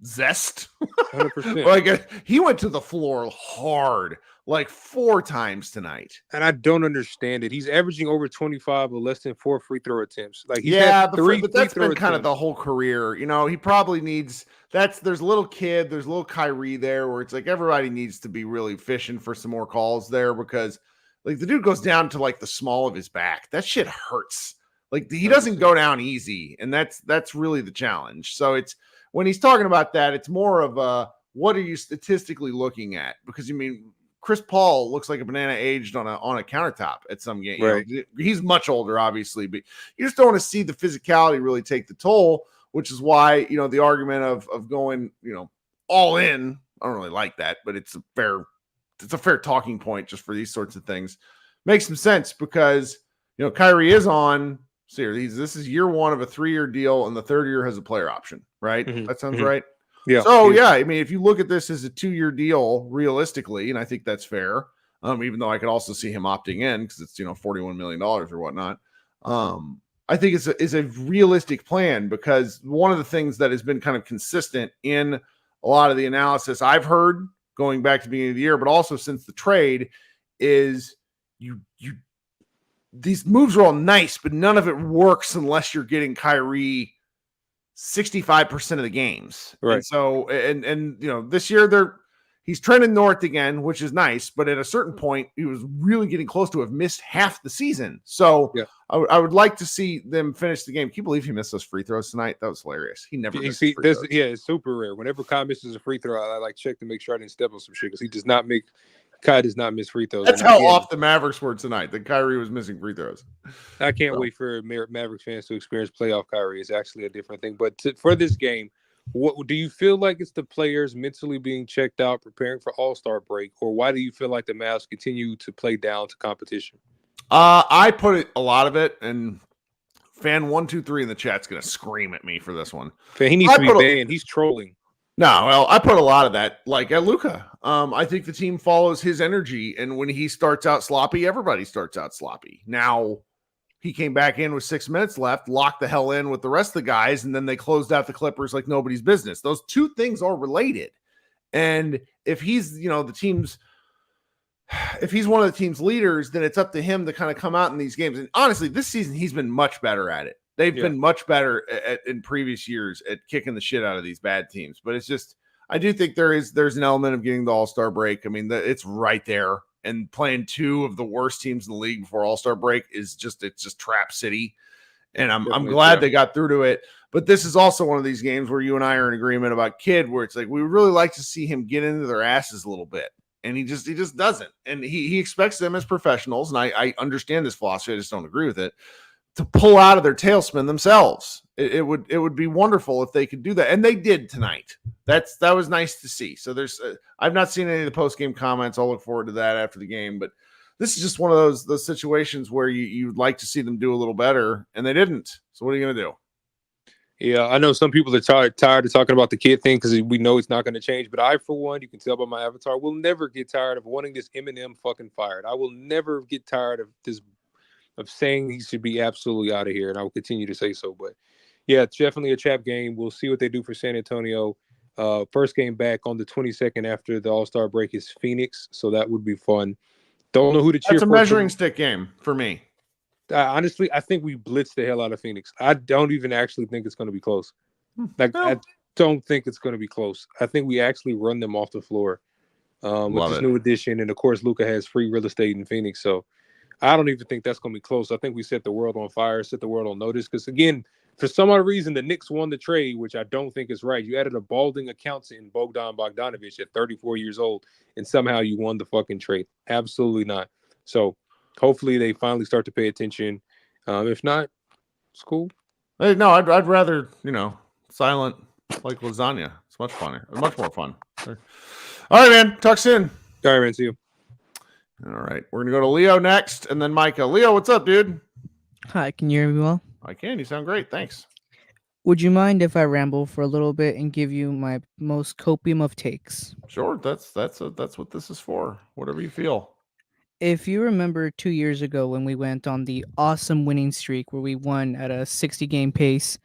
zest. 100%. He went to the floor hard 4 times tonight. And I don't understand it. He's averaging over 25 with less than 4 free throw attempts. But that's been kind of the whole career. He probably needs there's a little kid, there's a little Kyrie there where it's like everybody needs to be really fishing for some more calls there because the dude goes down to the small of his back. That shit hurts. He doesn't go down easy, and that's really the challenge. So it's when he's talking about that, it's more of what are you statistically looking at? Because Chris Paul looks like a banana aged on a countertop at some game. Right. He's much older, obviously, but you just don't want to see the physicality really take the toll, which is why the argument of going all in. I don't really like that, but it's a fair talking point just for these sorts of things. Makes some sense because Kyrie is on. This is year 1 of a 3-year deal, and the 3rd year has a player option, right? Mm-hmm. That sounds right. Yeah. So if you look at this as a 2-year deal, realistically, and I think that's fair, even though I could also see him opting in because it's $41 million or whatnot. I think it's a realistic plan because one of the things that has been kind of consistent in a lot of the analysis I've heard going back to the beginning of the year, but also since the trade, is these moves are all nice, but none of it works unless you're getting Kyrie 65% of the games. Right. And so, this year he's trending north again, which is nice, but at a certain point, he was really getting close to have missed half the season. So yeah. I would like to see them finish the game. Can you believe he missed those free throws tonight? That was hilarious. He never missed free throws. Yeah, it's super rare. Whenever Kai misses a free throw, I check to make sure I didn't step on some shit because Kai does not miss free throws. That's how off the Mavericks were tonight, that Kyrie was missing free throws. I can't wait for Mavericks fans to experience playoff Kyrie. It's actually a different thing. But for this game, what do you feel like it's the players mentally being checked out, preparing for All-Star break, or why do you feel like the Mavs continue to play down to competition? I put a lot of it, and fan 123 in the chat's going to scream at me for this one. He needs to be banned. He's trolling. No, well, I put a lot of that at Luka. I think the team follows his energy, and when he starts out sloppy, everybody starts out sloppy. Now, he came back in with 6 minutes left, locked the hell in with the rest of the guys, and then they closed out the Clippers like nobody's business. Those two things are related. And if he's, the team's if he's one of the team's leaders, then it's up to him to kind of come out in these games. And honestly, this season he's been much better at it. They've been much better in previous years at kicking the shit out of these bad teams. But it's just, I do think there's an element of getting the All-Star break. I mean, it's right there. And playing two of the worst teams in the league before All-Star break it's just Trap City. And I'm glad they got through to it. But this is also one of these games where you and I are in agreement about Kidd, where it's like we would really like to see him get into their asses a little bit. And he just doesn't. And he expects them as professionals, and I understand this philosophy, I just don't agree with it, to pull out of their tailspin themselves. It would be wonderful if they could do that. And they did tonight. That was nice to see. So there's I've not seen any of the post-game comments. I'll look forward to that after the game. But this is just one of those situations where you'd like to see them do a little better, and they didn't. So what are you going to do? Yeah, I know some people are tired of talking about the Kidd thing because we know it's not going to change. But I, for one, you can tell by my avatar, will never get tired of wanting this Eminem fucking fired. I will never get tired of this, of saying he should be absolutely out of here, and I will continue to say so. But yeah, it's definitely a trap game. We'll see what they do for San Antonio. First game back on the 22nd after the All-Star break is Phoenix, so that would be fun. Don't know who to cheer for. That's a measuring stick game for me. Honestly, I think we blitzed the hell out of Phoenix. I don't even actually think it's going to be close. I don't think it's going to be close. I think we actually run them off the floor with this new addition. And, of course, Luka has free real estate in Phoenix. So I don't even think that's going to be close. I think we set the world on fire, set the world on notice. Because, again, for some odd reason, the Knicks won the trade, which I don't think is right. You added a balding accountant in Bogdan Bogdanovic at 34 years old, and somehow you won the fucking trade. Absolutely not. So hopefully they finally start to pay attention. If not, it's cool. Hey, no, I'd rather, silent like lasagna. It's much funner. Much more fun. All right, man. Talk soon. All right, man. See you. All right. We're going to go to Leo next and then Micah. Leo, what's up, dude? Hi, can you hear me well? I can. You sound great. Thanks. Would you mind if I ramble for a little bit and give you my most copium of takes? Sure. That's what this is for. Whatever you feel. If you remember 2 years ago when we went on the awesome winning streak where we won at a 60-game pace,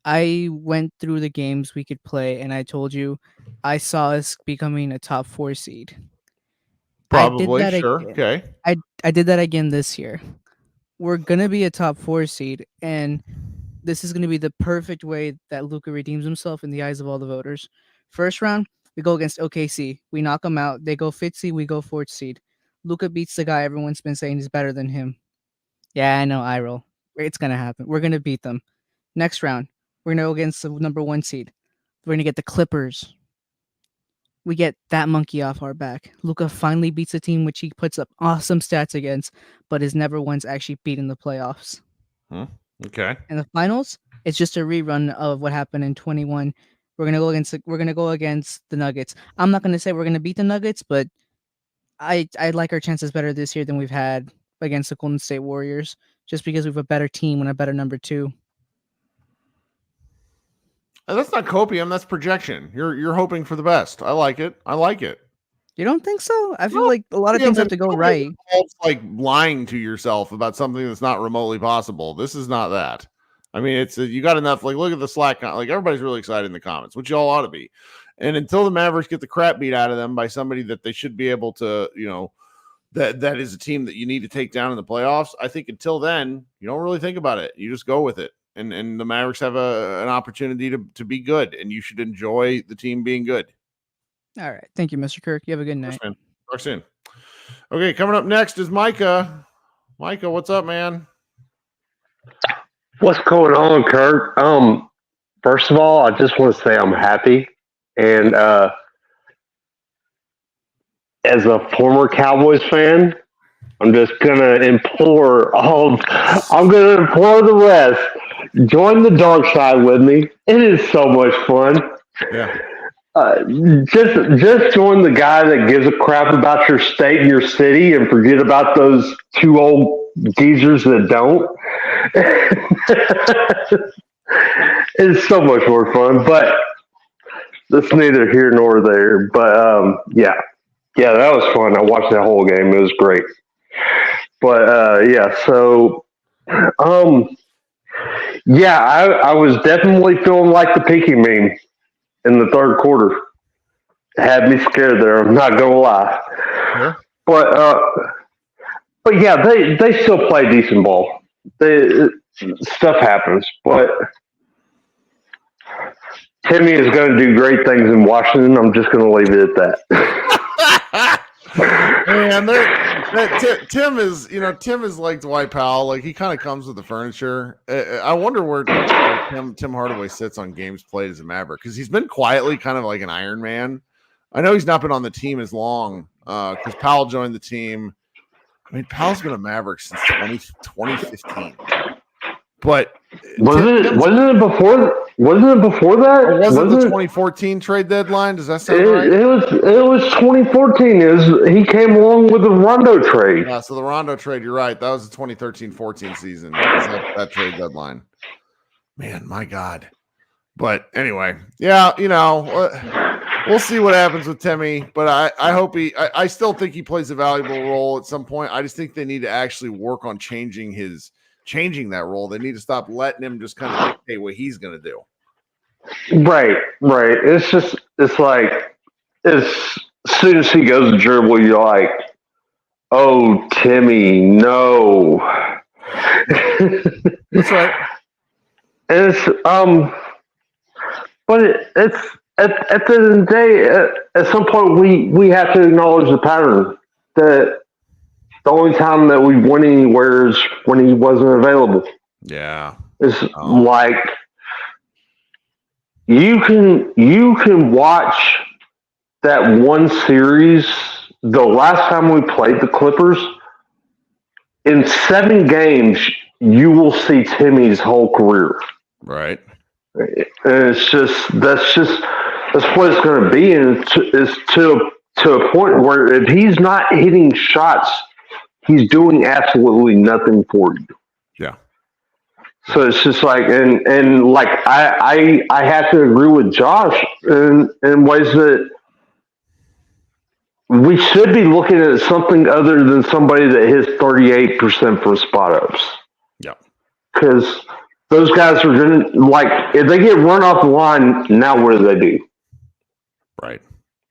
I went through the games we could play and I told you I saw us becoming a top 4 seed. Probably, sure. Okay. I did that again this year. We're going to be a top 4 seed, and this is going to be the perfect way that Luka redeems himself in the eyes of all the voters. First round, we go against OKC. We knock them out. They go 5th seed. We go 4th seed. Luka beats the guy everyone's been saying is better than him. Yeah, I know, I roll. It's going to happen. We're going to beat them. Next round, we're going to go against the number 1 seed. We're going to get the Clippers. We get that monkey off our back. Luka finally beats a team which he puts up awesome stats against, but is never once actually beaten the playoffs. Okay. In the finals, it's just a rerun of what happened in 21. We're gonna go against the Nuggets. I'm not gonna say we're gonna beat the Nuggets, but I like our chances better this year than we've had against the Golden State Warriors, just because we have a better team and a better number 2. That's not copium. That's projection. You're hoping for the best. I like it. You don't think so? I feel like a lot of things have to go right. It's like lying to yourself about something that's not remotely possible. This is not that. I mean, it's you got enough. Like, look at the Slack. Like, everybody's really excited in the comments, which y'all ought to be. And until the Mavericks get the crap beat out of them by somebody that they should be able to, that is a team that you need to take down in the playoffs. I think until then, you don't really think about it. You just go with it. And the Mavericks have an opportunity to be good, and you should enjoy the team being good. All right. Thank you, Mr. Kirk. You have a good night. Talk soon. Okay, coming up next is Micah. Micah, what's up, man? What's going on, Kirk? First of all, I just want to say I'm happy. And as a former Cowboys fan, I'm going to implore the rest. Join the dark side with me. It is so much fun. Yeah. Just join the guy that gives a crap about your state and your city and forget about those 2 old geezers that don't. It's so much more fun, but that's neither here nor there. But yeah, that was fun. I watched that whole game. It was great. But so I was definitely feeling like the Pinky meme in the third quarter. It had me scared there. I'm not gonna lie. Yeah. But yeah, they still play decent ball. Stuff happens, but Timmy is going to do great things in Washington. I'm just going to leave it at that. Man, Tim is like Dwight Powell. Like, he kind of comes with the furniture. I wonder where Tim Hardaway sits on games played as a Maverick, because he's been quietly kind of like an Iron Man. I know he's not been on the team as long because Powell joined the team. I mean, Powell's been a Maverick since 2015. But wasn't it before that? Or was it the 2014 trade deadline? Does that sound right? It was 2014. He came along with the Rondo trade. Yeah, so the Rondo trade, you're right. That was the 2013-14 season. That trade deadline. Man, my God. But anyway, yeah, we'll see what happens with Timmy. But I hope I still think he plays a valuable role at some point. I just think they need to actually work on changing that role. They need to stop letting him just kind of dictate what he's going to do. Right. It's like, as soon as he goes to dribble, you're like, oh, Timmy, no. That's right. And but it's at the end of the day, at some point we have to acknowledge the pattern that the only time that we went anywhere is when he wasn't available. Yeah. It's like you can watch that one series. The last time we played the Clippers, in 7 games, you will see Timmy's whole career. Right. And that's what it's going to be, and it's to a point where if he's not hitting shots, he's doing absolutely nothing for you. Yeah. So it's just like, and like I have to agree with Josh in ways that we should be looking at something other than somebody that hits 38% from spot ups. Yeah. Because those guys are going to, like, if they get run off the line, now what do they do? Right.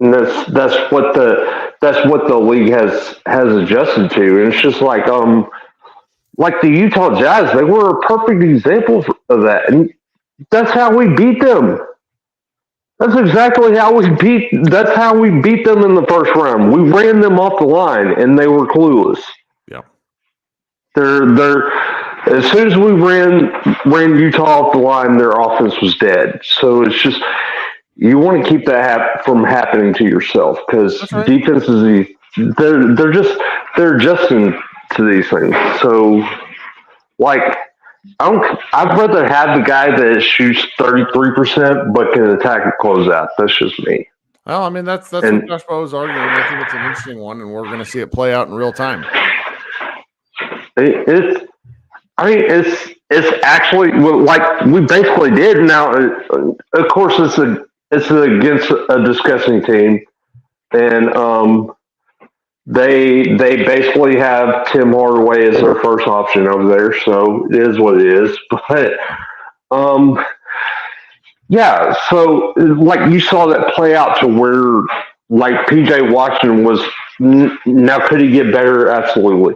And that's what the league has adjusted to. And it's just like the Utah Jazz, they were a perfect example of that. And that's how we beat them. That's exactly how we beat them in the first round. We ran them off the line and they were clueless. Yeah. They're as soon as we ran Utah off the line, their offense was dead. So it's just, you want to keep that from happening to yourself, because defenses, they're adjusting to these things. So, like, I'd rather have the guy that shoots 33% but can attack a closeout. That's just me. Well, I mean, that's what Josh Bowe is arguing. I think it's an interesting one, and we're going to see it play out in real time. It's actually, like, we basically did. Now, of course, it's against a disgusting team, and they basically have Tim Hardaway as their first option over there. So it is what it is. But yeah. So like, you saw that play out to where, like, PJ Washington was. Now, could he get better? Absolutely.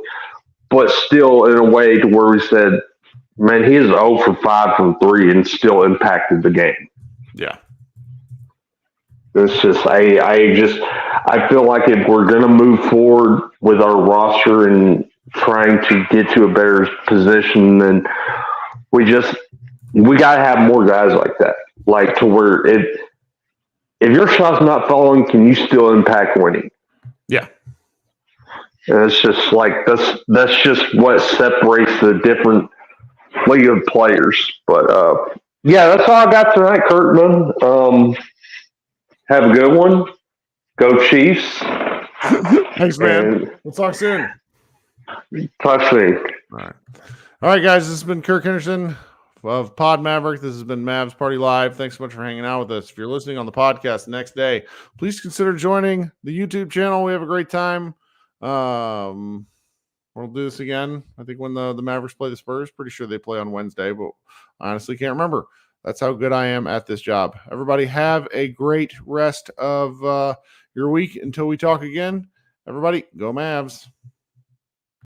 But still, in a way to where we said, man, he is 0 for 5 from 3 and still impacted the game. Yeah. It's just, I feel like if we're going to move forward with our roster and trying to get to a better position, then we got to have more guys like that. Like, to where if your shot's not falling, can you still impact winning? Yeah. And it's just like, that's just what separates the different league of players. But yeah, that's all I got tonight, Kirkman. Have a good one. Go Chiefs. Thanks, man. We'll talk soon. Talk soon. All right, guys. This has been Kirk Henderson of Pod Maverick. This has been Mavs Party Live. Thanks so much for hanging out with us. If you're listening on the podcast the next day, please consider joining the YouTube channel. We have a great time. We'll do this again, I think, when the Mavericks play the Spurs. Pretty sure they play on Wednesday, but I honestly can't remember. That's how good I am at this job. Everybody have a great rest of your week until we talk again. Everybody, go Mavs.